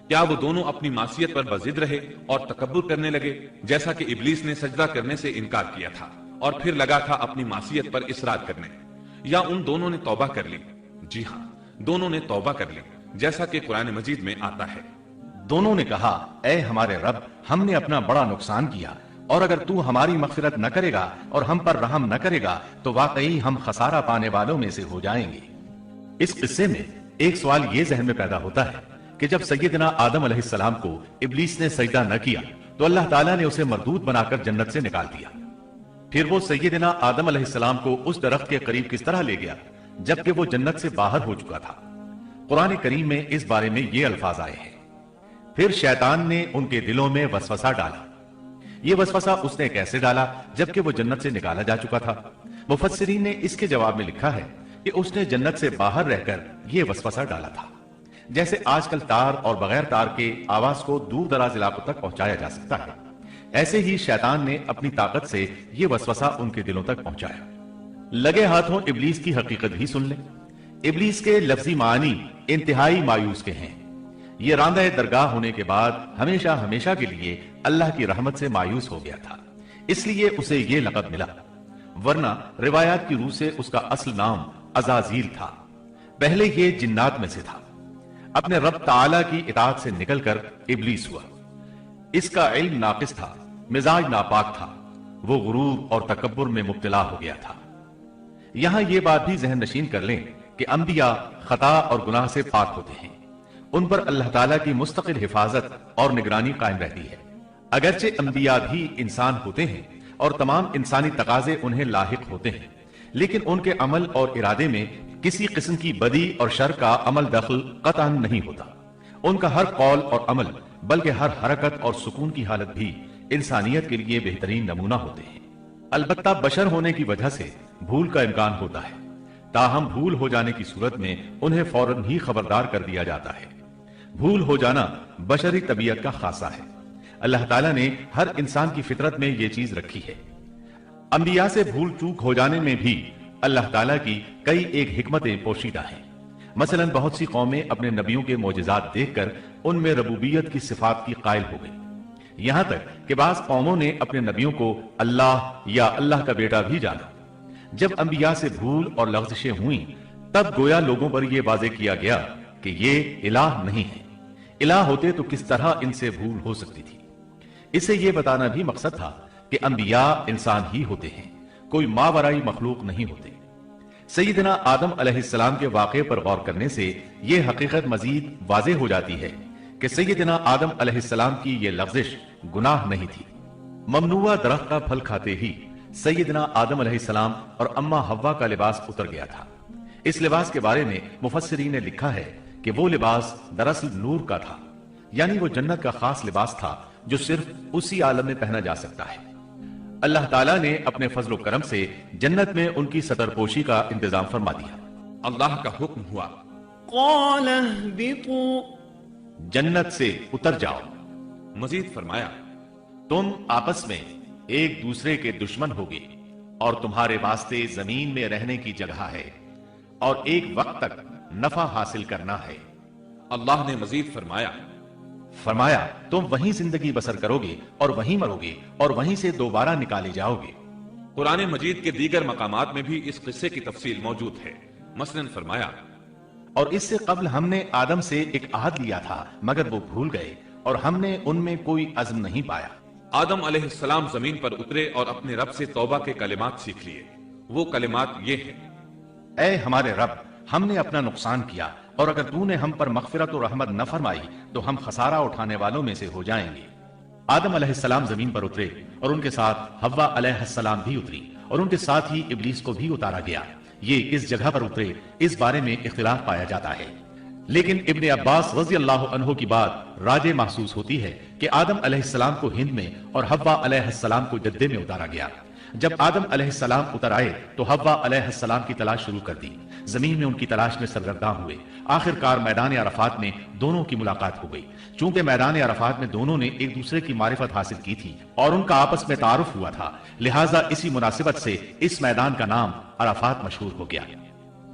کیا وہ دونوں اپنی معصیت پر بضد رہے اور تکبر کرنے لگے، جیسا کہ ابلیس نے سجدہ کرنے سے انکار کیا تھا اور پھر لگا تھا اپنی معصیت پر اصرار کرنے، یا ان دونوں نے توبہ کر لی؟ جی ہاں، دونوں نے توبہ کر لی، جیسا کہ قرآن مجید میں آتا ہے، دونوں نے کہا، اے ہمارے رب، ہم نے اپنا بڑا نقصان کیا، اور اگر تو ہماری مغفرت نہ کرے گا اور ہم پر رحم نہ کرے گا تو واقعی ہم خسارہ پانے والوں میں سے ہو جائیں گے۔ اس قصے میں ایک سوال یہ ذہن میں پیدا ہوتا ہے کہ جب سیدنا آدم علیہ السلام کو ابلیس نے سجدہ نہ کیا تو اللہ تعالیٰ نے اسے مردود بنا کر جنت سے نکال دیا، پھر وہ سیدنا آدم علیہ السلام کو اس درخت کے قریب کس طرح لے گیا جبکہ وہ جنت سے باہر ہو چکا تھا؟ قرآن کریم میں اس بارے میں یہ الفاظ آئے ہیں، پھر شیطان نے ان کے دلوں میں وسوسہ ڈالا۔ یہ وسوسہ اس نے کیسے ڈالا جبکہ وہ جنت سے نکالا جا چکا تھا؟ مفسرین نے اس کے جواب میں لکھا ہے کہ اس نے جنت سے باہر رہ کر یہ وسوسہ ڈالا تھا، جیسے آج کل تار اور بغیر تار کے آواز کو دور دراز علاقوں تک پہنچایا جا سکتا ہے، ایسے ہی شیطان نے اپنی طاقت سے یہ وسوسہ ان کے دلوں تک پہنچایا۔ لگے ہاتھوں ابلیس کی حقیقت بھی سن لیں۔ ابلیس کے لفظی معنی انتہائی مایوس کے ہیں۔ یہ راندہ درگاہ ہونے کے بعد ہمیشہ ہمیشہ کے لیے اللہ کی رحمت سے مایوس ہو گیا تھا، اس لیے اسے یہ لقب ملا، ورنہ روایات کی روح سے اس کا اصل نام عزازیل تھا۔ پہلے یہ جنات میں سے تھا، اپنے رب تعالی کی اطاعت سے نکل کر ابلیس ہوا۔ اس کا علم ناقص تھا، مزاج ناپاک تھا، وہ غرور اور تکبر میں مبتلا ہو گیا تھا۔ یہاں یہ بات بھی ذہن نشین کر لیں کہ انبیاء خطا اور گناہ سے پاک ہوتے ہیں، ان پر اللہ تعالیٰ کی مستقل حفاظت اور نگرانی قائم رہتی ہے۔ اگرچہ انبیاء بھی انسان ہوتے ہیں اور تمام انسانی تقاضے انہیں لاحق ہوتے ہیں، لیکن ان کے عمل اور ارادے میں کسی قسم کی بدی اور شر کا عمل دخل قطعا نہیں ہوتا۔ ان کا ہر قول اور عمل بلکہ ہر حرکت اور سکون کی حالت بھی انسانیت کے لیے بہترین نمونہ ہوتے ہیں۔ البتہ بشر ہونے کی وجہ سے بھول کا امکان ہوتا ہے، تاہم بھول ہو جانے کی صورت میں انہیں فوراً ہی خبردار کر دیا جاتا ہے۔ بھول ہو جانا بشری طبیعت کا خاصہ ہے، اللہ تعالیٰ نے ہر انسان کی فطرت میں یہ چیز رکھی ہے۔ انبیاء سے بھول چوک ہو جانے میں بھی اللہ تعالیٰ کی کئی ایک حکمتیں پوشیدہ ہیں۔ مثلاً بہت سی قومیں اپنے نبیوں کے معجزات دیکھ کر ان میں ربوبیت کی صفات کی قائل ہو گئی، یہاں تک کہ بعض قوموں نے اپنے نبیوں کو اللہ یا اللہ کا بیٹا بھی جانا۔ جب انبیاء سے بھول اور لغزشیں ہوئیں تب گویا لوگوں پر یہ واضح کیا گیا کہ یہ الہ نہیں ہے، الہ ہوتے تو کس طرح ان سے بھول ہو سکتی تھی۔ اسے یہ بتانا بھی مقصد تھا کہ انبیاء انسان ہی ہوتے ہیں، کوئی ماورائی مخلوق نہیں ہوتے۔ سیدنا آدم علیہ السلام کے واقعے پر غور کرنے سے یہ حقیقت مزید واضح ہو جاتی ہے کہ سیدنا آدم علیہ السلام کی یہ لغزش گناہ نہیں تھی۔ ممنوعہ درخت کا پھل کھاتے ہی سیدنا آدم علیہ السلام اور اما حوا کا لباس اتر گیا تھا۔ اس لباس کے بارے میں مفسرین نے لکھا ہے کہ وہ لباس دراصل نور کا تھا، یعنی وہ جنت کا خاص لباس تھا جو صرف اسی عالم میں پہنا جا سکتا ہے۔ اللہ تعالیٰ نے اپنے فضل و کرم سے جنت میں ان کی سطر پوشی کا انتظام فرما دیا۔ اللہ کا حکم ہوا، قال اهبطوا، جنت سے اتر جاؤ۔ مزید فرمایا، تم آپس میں ایک دوسرے کے دشمن ہوگے اور تمہارے واسطے زمین میں رہنے کی جگہ ہے اور ایک وقت تک نفع حاصل کرنا ہے۔ اللہ نے مزید فرمایا تم وہیں زندگی بسر کرو گے اور وہیں مرو گے اور وہیں سے دوبارہ نکالے جاؤ گے۔ قرآن مجید کے دیگر مقامات میں بھی اس قصے کی تفصیل موجود ہے۔ مثلاً فرمایا، اور اس سے قبل ہم نے آدم سے ایک عہد لیا تھا مگر وہ بھول گئے اور ہم نے ان میں کوئی عزم نہیں پایا۔ آدم علیہ السلام زمین پر اترے اور اپنے رب سے توبہ کے کلمات سیکھ لیے۔ وہ کلمات یہ ہیں: اے ہمارے رب، ہم نے اپنا نقصان کیا اور اگر تو نے ہم پر مغفرت و رحمت نہ فرمائی تو ہم خسارہ اٹھانے والوں میں سے ہو جائیں گے۔ آدم علیہ السلام زمین پر اترے اور ان کے ساتھ حوا علیہ السلام بھی اتری اور ان کے ساتھ ہی ابلیس کو بھی اتارا گیا۔ یہ کس جگہ پر اترے اس بارے میں اختلاف پایا جاتا ہے، لیکن ابن عباس رضی اللہ عنہ کی بات راجح محسوس ہوتی ہے کہ آدم علیہ السلام کو ہند میں اور حوا علیہ السلام کو جدے میں اتارا گیا۔ جب آدم علیہ السلام اتر آئے تو حوا علیہ السلام کی تلاش شروع کر دی، زمین میں ان کی تلاش میں سرگرداں ہوئے۔ آخر کار میدان عرفات میں دونوں کی ملاقات ہو گئی۔ چونکہ میدان عرفات میں دونوں نے ایک دوسرے کی معرفت حاصل کی تھی اور ان کا آپس میں تعارف ہوا تھا، لہٰذا اسی مناسبت سے اس میدان کا نام عرفات مشہور ہو گیا۔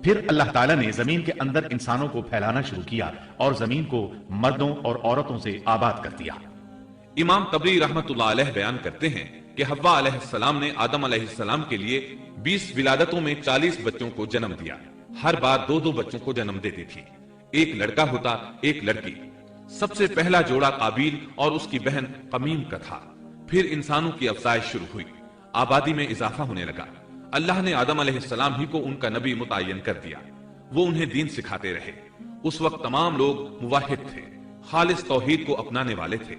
پھر اللہ تعالیٰ نے زمین کے اندر انسانوں کو پھیلانا شروع کیا اور زمین کو مردوں اور عورتوں سے آباد کر دیا۔ امام طبری رحمت اللہ علیہ بیان کرتے ہیں کہ حوا علیہ السلام نے آدم علیہ السلام کے لیے 20 ولادتوں میں 40 بچوں کو جنم دیا۔ ہر بار 2 بچوں کو جنم دیتی تھی، ایک لڑکا ہوتا ایک لڑکی۔ سب سے پہلا جوڑا قابیل اور اس کی بہن قمیم کا تھا۔ پھر انسانوں کی افزائش شروع ہوئی، آبادی میں اضافہ ہونے لگا۔ اللہ نے آدم علیہ السلام ہی کو ان کا نبی متعین کر دیا۔ وہ انہیں دین سکھاتے رہے۔ اس وقت تمام لوگ موحد تھے، خالص توحید کو اپنانے والے تھے،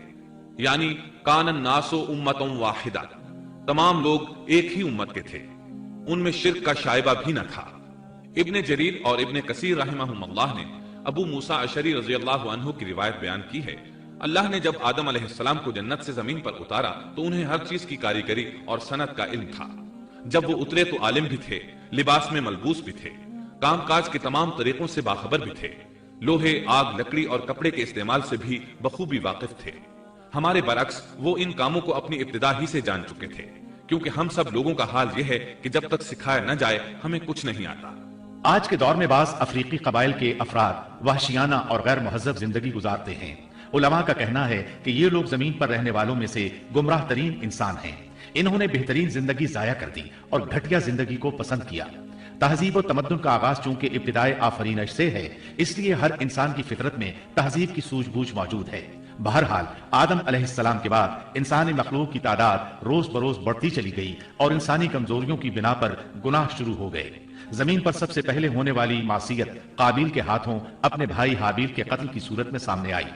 یعنی کان الناس امۃ واحدہ، تمام لوگ ایک ہی امت کے تھے، ان میں شرک کا شائبہ بھی نہ تھا۔ ابن جریر اور ابن کثیر رحمہم اللہ نے ابو موسیٰ اشعری رضی اللہ عنہ کی روایت بیان کی ہے، اللہ نے جب آدم علیہ السلام کو جنت سے زمین پر اتارا تو انہیں ہر چیز کی کاریگری اور صنعت کا علم تھا۔ جب وہ اترے تو عالم بھی تھے، لباس میں ملبوس بھی تھے، کام کاج کے تمام طریقوں سے باخبر بھی تھے، لوہے، آگ، لکڑی اور کپڑے کے استعمال سے بھی بخوبی واقف تھے۔ ہمارے برعکس وہ ان کاموں کو اپنی ابتدا ہی سے جان چکے تھے، کیونکہ ہم سب لوگوں کا حال یہ ہے کہ جب تک سکھایا نہ جائے ہمیں کچھ نہیں آتا۔ آج کے دور میں بعض افریقی قبائل کے افراد وحشیانہ اور غیر مہذب زندگی گزارتے ہیں۔ علماء کا کہنا ہے کہ یہ لوگ زمین پر رہنے والوں میں سے گمراہ ترین انسان ہیں۔ انہوں نے بہترین زندگی ضائع کر دی اور گھٹیا زندگی کو پسند کیا۔ تہذیب و تمدن کا آغاز چونکہ ابتدائے آفرینش سے ہے، اس لیے ہر انسان کی فطرت میں تہذیب کی سوجھ بوجھ موجود ہے۔ بہرحال آدم علیہ السلام کے بعد انسانی مخلوق کی تعداد روز بروز بڑھتی چلی گئی اور انسانی کمزوریوں کی بنا پر گناہ شروع ہو گئے۔ زمین پر سب سے پہلے ہونے والی معصیت قابیل کے ہاتھوں اپنے بھائی حابیل کے قتل کی صورت میں سامنے آئی۔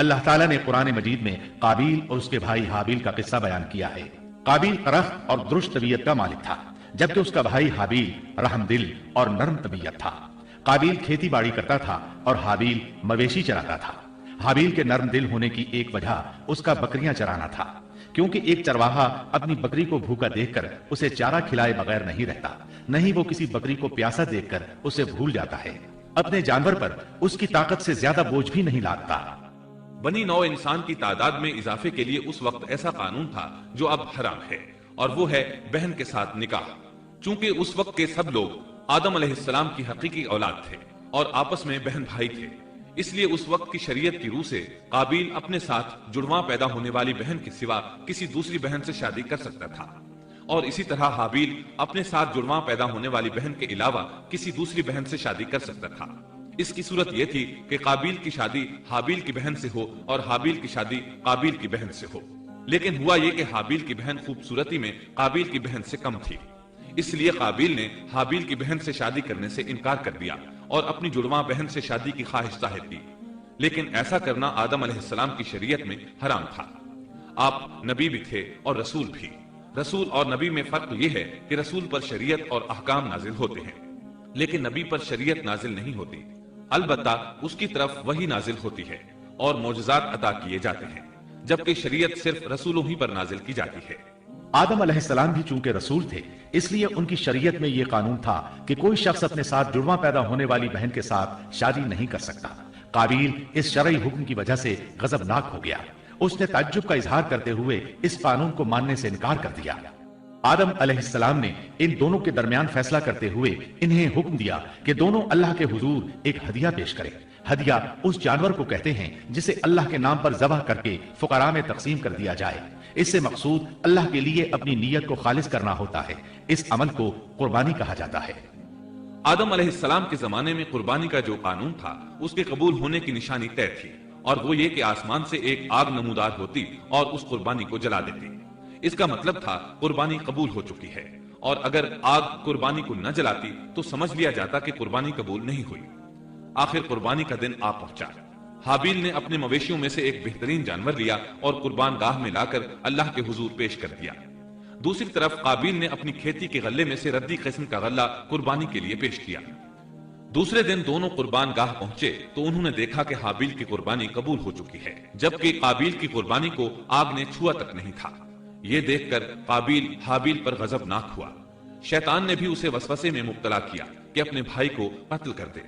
اللہ تعالیٰ نے قرآن مجید میں قابیل اور اس کے بھائی حابیل کا قصہ بیان کیا ہے۔ قابیل رخت اور درست طبیعت کا مالک تھا، جبکہ اس کا بھائی حابیل رحم دل اور نرم طبیعت تھا۔ قابیل کھیتی باڑی کرتا تھا اور حابیل مویشی چراتا تھا۔ حابیل کے نرم دل ہونے کی ایک وجہ اس کا بکریاں چرانا تھا، کیونکہ ایک چرواہا اپنی بکری کو بھوکا دیکھ کر اسے چارہ کھلائے بغیر نہیں رہتا، نہیں وہ کسی بکری کو پیاسا دیکھ کر اسے بھول جاتا ہے۔ اپنے جانور پر اس کی طاقت سے زیادہ بوجھ بھی نہیں لاتا۔ بنی نوع انسان کی تعداد میں اضافے کے لیے اس وقت ایسا قانون تھا جو اب حرام ہے، اور وہ ہے بہن کے ساتھ نکاح۔ چونکہ اس وقت کے سب لوگ آدم علیہ السلام کی حقیقی اولاد تھے اور آپس میں بہن بھائی تھے، اس لیے اس وقت کی شریعت کی روح سے قابیل اپنے ساتھ جڑواں پیدا ہونے والی بہن کے سوا کسی دوسری بہن سے شادی کر سکتا تھا، اور اسی طرح حابیل اپنے ساتھ جڑواں پیدا ہونے والی بہن کے علاوہ کسی دوسری بہن سے شادی کر سکتا تھا۔ اس کی صورت یہ تھی کہ قابیل کی شادی حابیل کی بہن سے ہو اور حابیل کی شادی قابیل کی بہن سے ہو، لیکن ہوا یہ کہ حابیل کی بہن خوبصورتی میں قابیل کی بہن سے کم تھی، اس لیے قابیل نے حابیل کی بہن سے شادی کرنے سے انکار کر دیا اور اپنی جڑواں بہن سے شادی کی خواہش ظاہر کی، لیکن ایسا کرنا آدم علیہ السلام کی شریعت میں حرام تھا۔ آپ نبی بھی تھے اور رسول بھی۔ رسول اور نبی میں فرق یہ ہے کہ رسول پر شریعت اور احکام نازل ہوتے ہیں، لیکن نبی پر شریعت نازل نہیں ہوتی، البتہ اس کی طرف وحی نازل ہوتی ہے اور معجزات عطا کیے جاتے ہیں، جبکہ شریعت صرف رسولوں ہی پر نازل کی جاتی ہے۔ آدم علیہ السلام بھی چونکہ رسول تھے، اس لیے ان کی شریعت میں یہ قانون تھا کہ کوئی شخص اپنے ساتھ جڑواں پیدا ہونے والی بہن کے ساتھ شادی نہیں کر سکتا۔ قابیل اس شرعی حکم کی وجہ سے غضبناک ہو گیا، اس نے تعجب کا اظہار کرتے ہوئے اس قانون کو ماننے سے انکار کر دیا۔ آدم علیہ السلام نے ان دونوں کے درمیان فیصلہ کرتے ہوئے انہیں حکم دیا کہ دونوں اللہ کے حضور ایک ہدیہ پیش کریں۔ ہدیہ اس جانور کو کہتے ہیں جسے اللہ کے نام پر ذبح کر کے فقراء میں تقسیم کر دیا جائے۔ اس سے مقصود اللہ کے لیے اپنی نیت کو خالص کرنا ہوتا ہے۔ اس عمل کو قربانی کہا جاتا ہے۔ آدم علیہ السلام کے زمانے میں قربانی کا جو قانون تھا اس کے قبول ہونے کی نشانی طے تھی، اور وہ یہ کہ آسمان سے ایک آگ نمودار ہوتی اور اس قربانی کو جلا دیتی۔ اس کا مطلب تھا قربانی قبول ہو چکی ہے، اور اگر آگ قربانی کو نہ جلاتی تو سمجھ لیا جاتا کہ قربانی قبول نہیں ہوئی۔ آخر قربانی کا دن آ پہنچا۔ حابیل نے اپنے مویشیوں میں سے ایک بہترین جانور لیا اور قربان گاہ میں لا کر اللہ کے حضور پیش کر دیا۔ دوسری طرف قابیل نے اپنی کھیتی کے غلے میں سے ردی قسم کا غلہ قربانی کے لیے پیش کیا۔ دوسرے دن دونوں قربان گاہ پہنچے تو انہوں نے دیکھا کہ حابیل کی قربانی قبول ہو چکی ہے، جبکہ قابیل کی قربانی کو آگ نے چھوا تک نہیں تھا۔ یہ دیکھ کر قابیل حابیل پر غضبناک ہوا۔ شیطان نے بھی اسے وسوسے میں مبتلا کیا کہ اپنے بھائی کو قتل کر دے۔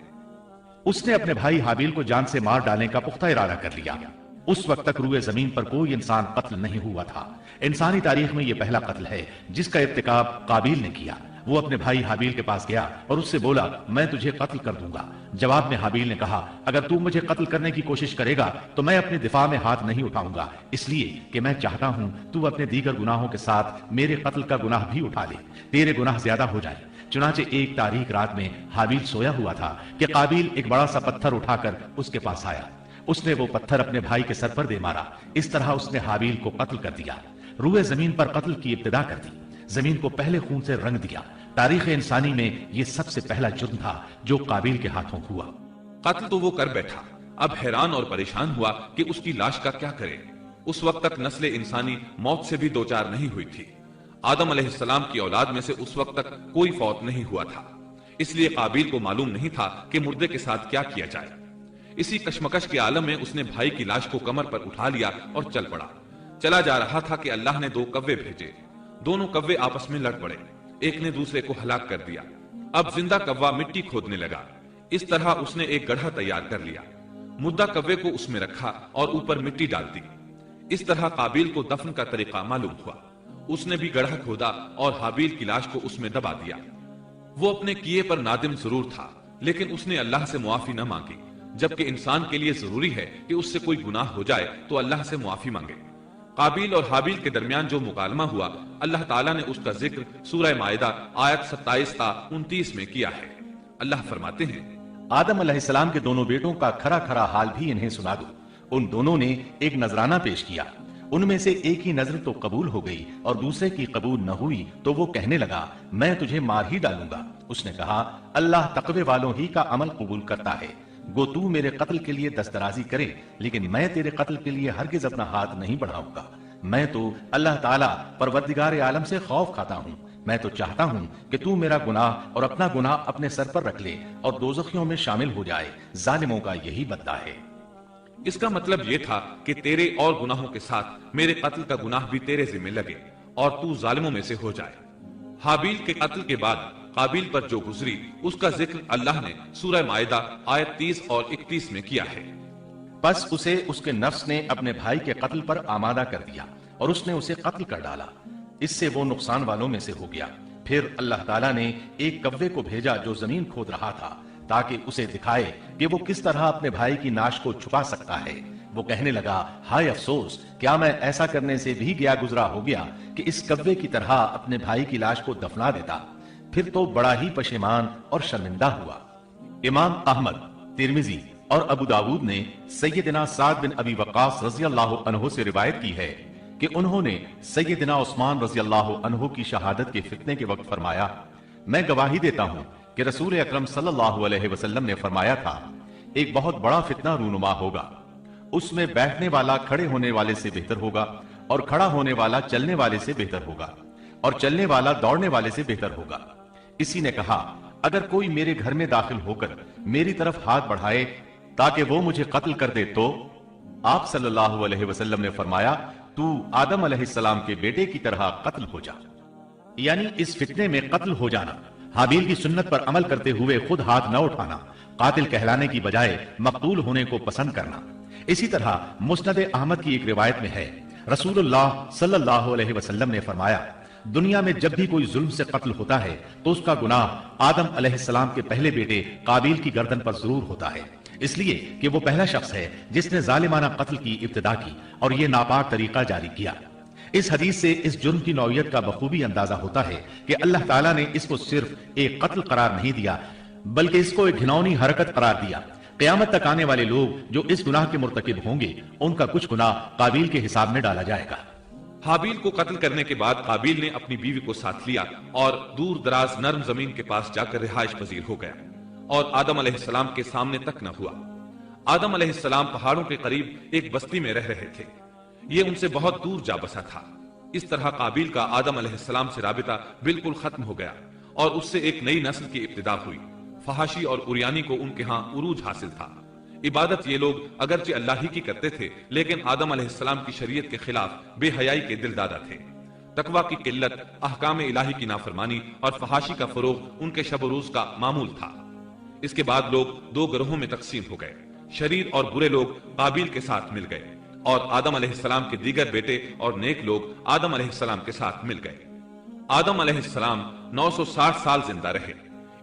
اس نے اپنے بھائی حابیل کو جان سے مار ڈالنے کا پختہ ارادہ کر لیا۔ اس وقت تک روئے زمین پر کوئی انسان قتل نہیں ہوا تھا۔ انسانی تاریخ میں یہ پہلا قتل ہے جس کا ارتکاب قابیل نے کیا۔ وہ اپنے بھائی حابیل کے پاس گیا اور اس سے بولا، میں تجھے قتل کر دوں گا۔ جواب میں حابیل نے کہا، اگر تو مجھے قتل کرنے کی کوشش کرے گا تو میں اپنے دفاع میں ہاتھ نہیں اٹھاؤں گا، اس لیے کہ میں چاہتا ہوں تو اپنے دیگر گناہوں کے ساتھ میرے قتل کا گناہ بھی اٹھا لے، تیرے گناہ زیادہ ہو جائیں۔ چنانچہ ایک تاریک رات میں حابیل سویا ہوا تھا کہ قابیل ایک بڑا سا پتھر اٹھا کر اس کے پاس آیا۔ اس نے وہ پتھر اپنے بھائی کے سر پر دے مارا۔ اس طرح اس نے حابیل کو قتل کر دیا، روئے زمین پر قتل کی ابتدا کر دی، زمین کو پہلے خون سے رنگ دیا۔ تاریخ انسانی میں یہ سب سے پہلا جرم تھا جو قابیل کے ہاتھوں ہوا۔ قتل تو وہ کر بیٹھا، اب حیران اور پریشان ہوا کہ اس کی لاش کا کیا کرے۔ اس وقت تک نسل انسانی موت سے بھی دوچار نہیں ہوئی تھی۔ آدم علیہ السلام کی اولاد میں سے اس وقت تک کوئی فوت نہیں ہوا تھا، اس لیے قابیل کو معلوم نہیں تھا کہ مردے کے ساتھ کیا کیا جائے۔ اسی کشمکش کے عالم میں اس نے بھائی کی لاش کو کمر پر اٹھا لیا اور چل پڑا۔ چلا جا رہا تھا کہ اللہ نے 2 کوے بھیجے۔ دونوں کوے آپس میں لڑ پڑے، ایک نے دوسرے کو ہلاک کر دیا۔ اب زندہ کوا مٹی کھودنے لگا۔ اس طرح اس نے ایک گڑھا تیار کر لیا، مردہ کوے کو اس میں رکھا اور اوپر مٹی ڈال دی۔ اس طرح قابیل کو دفن کا طریقہ معلوم ہوا۔ اس نے بھی گڑھا کھودا اور حابیل کی لاش کو اس میں دبا دیا۔ وہ اپنے کیے پر نادم ضرور تھا، لیکن اس نے اللہ سے معافی نہ مانگی، جبکہ انسان کے لیے ضروری ہے کہ اس سے کوئی گناہ ہو جائے تو اللہ سے معافی مانگے۔ قابیل اور حابیل کے درمیان جو مکالمہ ہوا، اللہ تعالیٰ نے اس کا ذکر سورہ مائدہ آیت 27 تا 29 میں کیا ہے۔ اللہ فرماتے ہیں، آدم علیہ السلام کے دونوں بیٹوں کا کھرا کھرا حال بھی انہیں سنا دو۔ ان دونوں نے ایک نذرانہ پیش کیا، ان میں سے ایک ہی نظر تو قبول ہو گئی اور دوسرے کی قبول نہ ہوئی تو وہ کہنے لگا، میں تجھے مار ہی ڈالوں گا۔ اس نے کہا، اللہ تقوی والوں ہی کا عمل قبول کرتا ہے، گو تو میرے قتل کے لیے دسترازی کرے، لیکن میں تیرے قتل کے لیے ہرگز اپنا ہاتھ نہیں بڑھاؤں گا۔ میں تو اللہ تعالیٰ پروردگار عالم سے خوف کھاتا ہوں۔ میں تو چاہتا ہوں کہ تو میرا گناہ اور اپنا گناہ اپنے سر پر رکھ لے اور دوزخیوں میں شامل ہو جائے۔ ظالموں کا یہی بدلہ ہے۔ اس کا مطلب یہ تھا کہ تیرے اور گناہوں کے ساتھ میرے قتل کا گناہ بھی تیرے ذمہ لگے اور تو ظالموں میں سے ہو جائے۔ حابیل کے قتل کے بعد قابیل پر جو گزری اس کا ذکر اللہ نے سورہ مائدہ آیت 30 اور 31 میں کیا ہے۔ پس اسے اس کے نفس نے اپنے بھائی کے قتل پر آمادہ کر دیا اور اس نے اسے قتل کر ڈالا، اس سے وہ نقصان والوں میں سے ہو گیا۔ پھر اللہ تعالیٰ نے ایک کوے کو بھیجا جو زمین کھود رہا تھا تاکہ اسے دکھائے کہ وہ کس طرح اپنے بھائی کی ناش کو چھپا سکتا ہے۔ وہ کہنے لگا، ہائے افسوس، کیا میں ایسا کرنے سے بھی گیا گزرا ہو گیا کہ اس کوے کی طرح اپنے بھائی کی لاش کو دفنا دیتا۔ پھر تو بڑا ہی پشیمان اور شرمندہ ہوا۔ امام احمد، ترمذی اور ابو داود نے سیدنا سعد بن ابی وقاص رضی اللہ عنہ سے روایت کی ہے کہ انہوں نے سیدنا عثمان رضی اللہ عنہ کی شہادت کے فتنے کے وقت فرمایا، میں گواہی دیتا ہوں کہ رسول اکرم صلی اللہ علیہ وسلم نے فرمایا تھا، ایک بہت بڑا فتنہ رونما ہوگا، اس میں بیٹھنے والا کھڑے ہونے والے سے بہتر ہوگا اور کھڑا ہونے والا چلنے والے سے بہتر ہوگا اور چلنے والا دوڑنے والے سے بہتر ہوگا۔ اسی نے کہا، اگر کوئی میرے گھر میں داخل ہو کر میری طرف ہاتھ بڑھائے تاکہ وہ مجھے قتل کر دے تو آپ صلی اللہ علیہ وسلم نے فرمایا، تو آدم علیہ السلام کے بیٹے کی طرح قتل ہو جا۔ یعنی اس فتنے میں قتل ہو جانا، حابیل کی سنت پر عمل کرتے ہوئے خود ہاتھ نہ اٹھانا، قاتل کہلانے کی بجائے مقتول ہونے کو پسند کرنا۔ اسی طرح مسند احمد کی ایک روایت میں ہے، رسول اللہ صلی اللہ علیہ وسلم نے فرمایا، دنیا میں جب بھی کوئی ظلم سے قتل ہوتا ہے تو اس کا گناہ آدم علیہ السلام کے پہلے بیٹے قابیل کی گردن پر ضرور ہوتا ہے، اس لیے کہ وہ پہلا شخص ہے جس نے ظالمانہ قتل کی ابتدا کی اور یہ ناپاک طریقہ جاری کیا۔ اس حدیث سے اس جرم کی نوعیت کا بخوبی اندازہ ہوتا ہے کہ اللہ تعالیٰ نے اس کو صرف ایک قتل قرار نہیں دیا بلکہ اس کو ایک گھناؤنی حرکت قرار دیا۔ قیامت تک آنے والے لوگ جو اس گناہ کے مرتکب ہوں گے ان کا کچھ گناہ قابیل کے حساب میں ڈالا جائے گا۔ حابیل کو قتل کرنے کے بعد قابیل نے اپنی بیوی کو ساتھ لیا اور دور دراز نرم زمین کے پاس جا کر رہائش پذیر ہو گیا اور آدم علیہ السلام کے سامنے تک نہ ہوا۔ آدم علیہ السلام پہاڑوں کے قریب ایک بستی میں رہ رہے تھے، یہ ان سے بہت دور جا بسا تھا۔ اس طرح قابیل کا آدم علیہ السلام سے رابطہ بالکل ختم ہو گیا اور اس سے ایک نئی نسل کی ابتدا ہوئی۔ فحاشی اور اریانی کو ان کے ہاں عروج حاصل تھا۔ عبادت یہ لوگ اگرچہ اللہ ہی کی کرتے تھے لیکن آدم علیہ السلام کی شریعت کے خلاف بے حیائی کے دل دادا تھے۔ تقوی کی قلت، احکام الہی کی نافرمانی اور فحاشی کا فروغ ان کے شب و روز کا معمول تھا۔ اس کے بعد لوگ دو گروہوں میں تقسیم ہو گئے۔ شریر اور برے لوگ قابیل کے ساتھ مل گئے اور آدم علیہ السلام کے دیگر بیٹے اور نیک لوگ آدم علیہ السلام کے ساتھ مل گئے۔ آدم علیہ السلام 960 سال زندہ رہے۔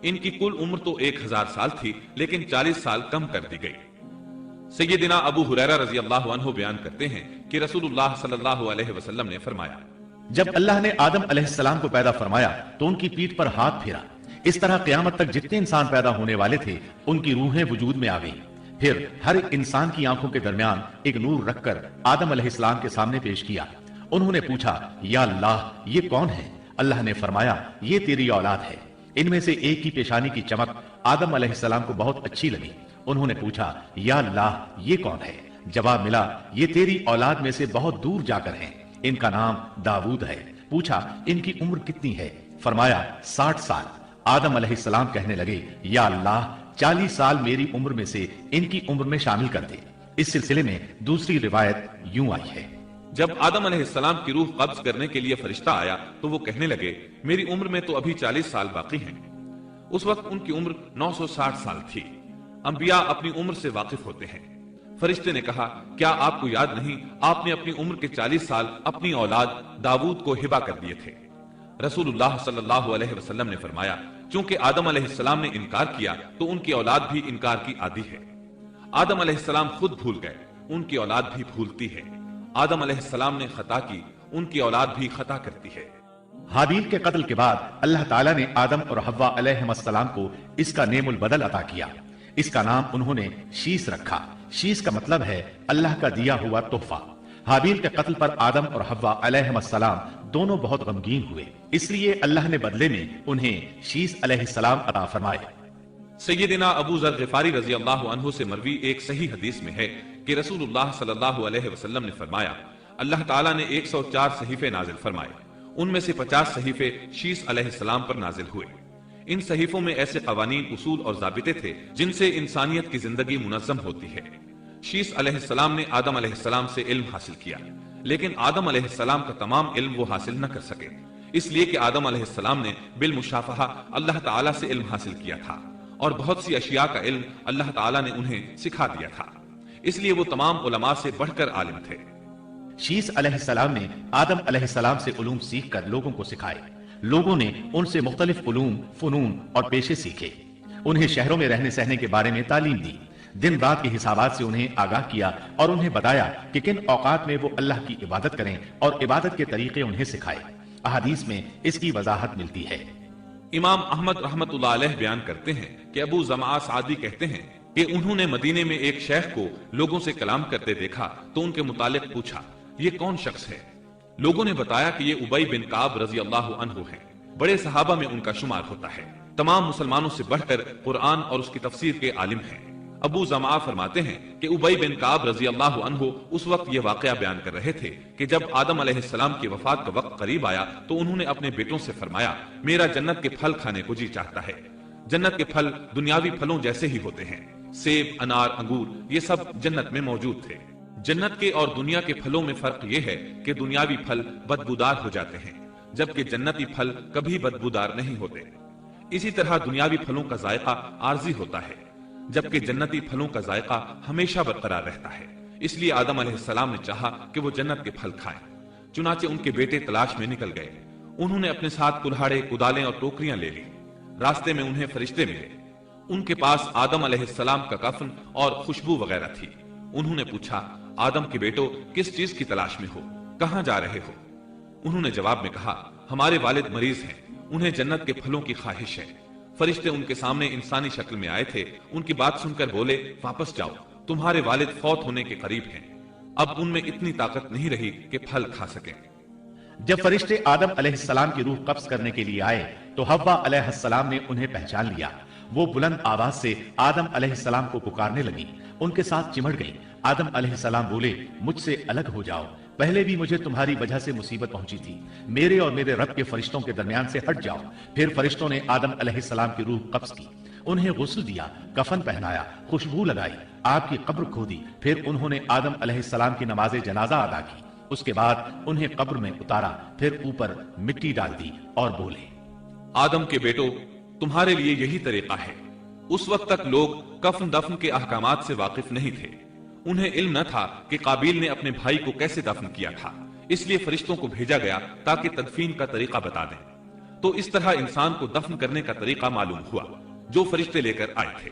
ان کی کل عمر تو 1000 سال تھی لیکن 40 سال کم کر دی گئی۔ سیدنا ابو ہریرہ رضی اللہ عنہ بیان کرتے ہیں کہ رسول اللہ صلی اللہ علیہ وسلم نے فرمایا، جب اللہ نے آدم علیہ السلام کو پیدا فرمایا تو ان کی پیٹھ پر ہاتھ پھیرا۔ اس طرح قیامت تک جتنے انسان پیدا ہونے والے تھے ان کی روحیں وجود میں آ گئیں۔ پھر ہر ایک انسان کی آنکھوں کے درمیان ایک نور رکھ کر آدم علیہ السلام کے سامنے پیش کیا۔ انہوں نے پوچھا، یا اللہ یہ کون ہے؟ اللہ نے فرمایا، یہ تیری اولاد ہے۔ ان میں سے ایک کی پیشانی کی چمک آدم علیہ السلام کو بہت اچھی لگی۔ انہوں نے پوچھا، یا اللہ یہ کون ہے؟ جواب ملا، یہ تیری اولاد میں سے بہت دور جا کر ہیں، ان کا نام داؤد ہے۔ پوچھا، ان کی عمر کتنی ہے؟ فرمایا 60 سال۔ آدم علیہ السلام کہنے لگے، یا اللہ 40 سال میری عمر میں سے ان کی عمر میں شامل کر دے۔ اس سلسلے میں دوسری روایت یوں آئی ہے، جب آدم علیہ السلام کی روح قبض کرنے کے لیے فرشتہ آیا تو وہ کہنے لگے، میری عمر میں تو ابھی 40 سال باقی ہیں۔ اس وقت ان کی عمر 960 سال تھی۔ انبیاء اپنی عمر سے واقف ہوتے ہیں۔ فرشتے نے کہا، کیا آپ کو یاد نہیں آپ نے اپنی عمر کے 40 سال اپنی اولاد داؤد کو ہبہ کر دیے تھے؟ رسول اللہ صلی اللہ علیہ وسلم نے فرمایا، چونکہ آدم علیہ السلام نے انکار کیا تو ان کی اولاد بھی انکار کی عادی ہے۔ آدم علیہ السلام خود بھول گئے، ان کی اولاد بھی بھولتی ہے۔ آدم علیہ السلام نے خطا کی، ان کی اولاد بھی خطا کرتی ہے۔ حابیل کے قتل کے بعد اللہ تعالیٰ نے آدم اور حوا علیہ السلام کو اس کا نعم البدل عطا کیا۔ اس کا نام انہوں نے شیس رکھا۔ شیس کا مطلب ہے اللہ کا دیا ہوا تحفہ۔ حابیل کے قتل پر آدم اور حوا علیہ السلام دونوں بہت غمگین ہوئے، اس لیے اللہ نے بدلے میں انہیں شیس علیہ السلام عطا فرمائے۔ سیدنا ابو ذر غفاری رضی اللہ عنہ سے مروی ایک صحیح حدیث میں ہے کہ رسول اللہ صلی اللہ علیہ وسلم نے فرمایا، اللہ تعالیٰ نے 104 صحیفے نازل فرمائے، ان میں سے 50 صحیفے شیس علیہ السلام پر نازل ہوئے۔ ان صحیفوں میں ایسے قوانین، اصول اور ضابطے تھے جن سے انسانیت کی زندگی منظم ہوتی ہے۔ شیس علیہ السلام نے آدم علیہ السلام سے علم حاصل کیا، لیکن آدم علیہ السلام کا تمام علم وہ حاصل نہ کر سکے، اس لیے کہ آدم علیہ السلام نے بالمشافہہ اللہ تعالیٰ سے علم حاصل کیا تھا اور بہت سی اشیاء کا علم اللہ تعالیٰ نے انہیں سکھا دیا تھا، اس لیے وہ تمام علماء سے بڑھ کر عالم تھے۔ شیس علیہ السلام نے آدم علیہ السلام سے علوم سیکھ کر لوگوں کو سکھائے۔ لوگوں نے ان سے مختلف علوم، فنون اور پیشے سیکھے۔ انہیں شہروں میں رہنے سہنے کے بارے میں تعلیم دی، دن رات کے حسابات سے انہیں آگاہ کیا اور انہیں بتایا کہ کن اوقات میں وہ اللہ کی عبادت کریں اور عبادت کے طریقے انہیں سکھائے۔ احادیث میں اس کی وضاحت ملتی ہے۔ امام احمد رحمت اللہ علیہ بیان کرتے ہیں کہ ابو زمعہ سعدی کہتے ہیں کہ انہوں نے مدینے میں ایک شیخ کو لوگوں سے کلام کرتے دیکھا تو ان کے متعلق پوچھا، یہ کون شخص ہے؟ لوگوں نے بتایا کہ یہ ابی بن کعب رضی اللہ عنہ ہے، بڑے صحابہ میں ان کا شمار ہوتا ہے، تمام مسلمانوں سے بڑھ کر قرآن اور اس کی تفسیر کے عالم ہیں۔ ابو زمعہ فرماتے ہیں کہ ابی بن کعب رضی اللہ عنہ اس وقت یہ واقعہ بیان کر رہے تھے کہ جب آدم علیہ السلام کی وفات کا وقت قریب آیا تو انہوں نے اپنے بیٹوں سے فرمایا، میرا جنت کے پھل کھانے کو جی چاہتا ہے۔ جنت کے پھل دنیاوی پھلوں جیسے ہی ہوتے ہیں، سیب، انار، انگور، یہ سب جنت میں موجود تھے۔ جنت کے اور دنیا کے پھلوں میں فرق یہ ہے کہ دنیاوی پھل بدبودار ہو جاتے ہیں جبکہ جنتی پھل کبھی بدبودار نہیں ہوتے۔ اسی طرح دنیاوی پھلوں کا ذائقہ عارضی ہوتا ہے جبکہ جنتی پھلوں کا ذائقہ ہمیشہ برقرار رہتا ہے۔ اس لیے آدم علیہ السلام نے چاہا کہ وہ جنت کے پھل کھائیں، چنانچہ ان کے بیٹے تلاش میں نکل گئے۔ انہوں نے اپنے ساتھ کلہاڑے، کدالیں اور ٹوکریاں لے لی۔ راستے میں انہیں فرشتے ملے، ان کے پاس آدم علیہ السلام کا کفن اور خوشبو وغیرہ تھی۔ انہوں نے پوچھا، آدم کے بیٹو کس چیز کی تلاش میں ہو، کہاں جا رہے ہو؟ انہوں نے جواب میں کہا، ہمارے والد مریض ہیں، انہیں جنت کے پھلوں کی خواہش ہے۔ فرشتے ان کے سامنے انسانی شکل میں آئے تھے، ان کی بات سن کر بولے، واپس جاؤ، تمہارے والد فوت ہونے کے قریب ہیں، اب ان میں اتنی طاقت نہیں رہی کہ پھل کھا سکیں۔ جب فرشتے آدم علیہ السلام کی روح قبض کرنے کے لیے آئے تو حوا علیہ السلام نے انہیں پہچان لیا۔ وہ بلند آواز سے آدم علیہ السلام کو پکارنے لگی، ان کے ساتھ چمڑ گئی۔ آدم علیہ السلام بولے، مجھ سے الگ ہو جاؤ، پہلے بھی مجھے تمہاری وجہ سے مصیبت پہنچی تھی، میرے اور میرے رب کے فرشتوں کے درمیان سے ہٹ جاؤ۔ پھر فرشتوں نے آدم علیہ السلام کی روح قبض کی، انہیں غسل دیا، کفن پہنایا، خوشبو لگائی، آپ کی قبر کھودی، پھر انہوں نے آدم علیہ السلام کی نماز جنازہ ادا کی۔ اس کے بعد انہیں قبر میں اتارا، پھر اوپر مٹی ڈال دی اور بولے، آدم کے بیٹو تمہارے لیے یہی طریقہ ہے۔ اس وقت تک لوگ کفن دفن کے احکامات سے واقف نہیں تھے، انہیں علم نہ تھا کہ قابیل نے اپنے بھائی کو کیسے دفن کیا تھا، اس لیے فرشتوں کو بھیجا گیا تاکہ تدفین کا طریقہ بتا دیں۔ تو اس طرح انسان کو دفن کرنے کا طریقہ معلوم ہوا جو فرشتے لے کر آئے تھے۔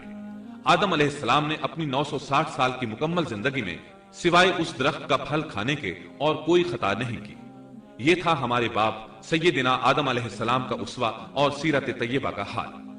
آدم علیہ السلام نے اپنی 960 سال کی مکمل زندگی میں سوائے اس درخت کا پھل کھانے کے اور کوئی خطا نہیں کی۔ یہ تھا ہمارے باپ سیدنا آدم علیہ السلام کا اسوہ اور سیرت طیبہ کا حال۔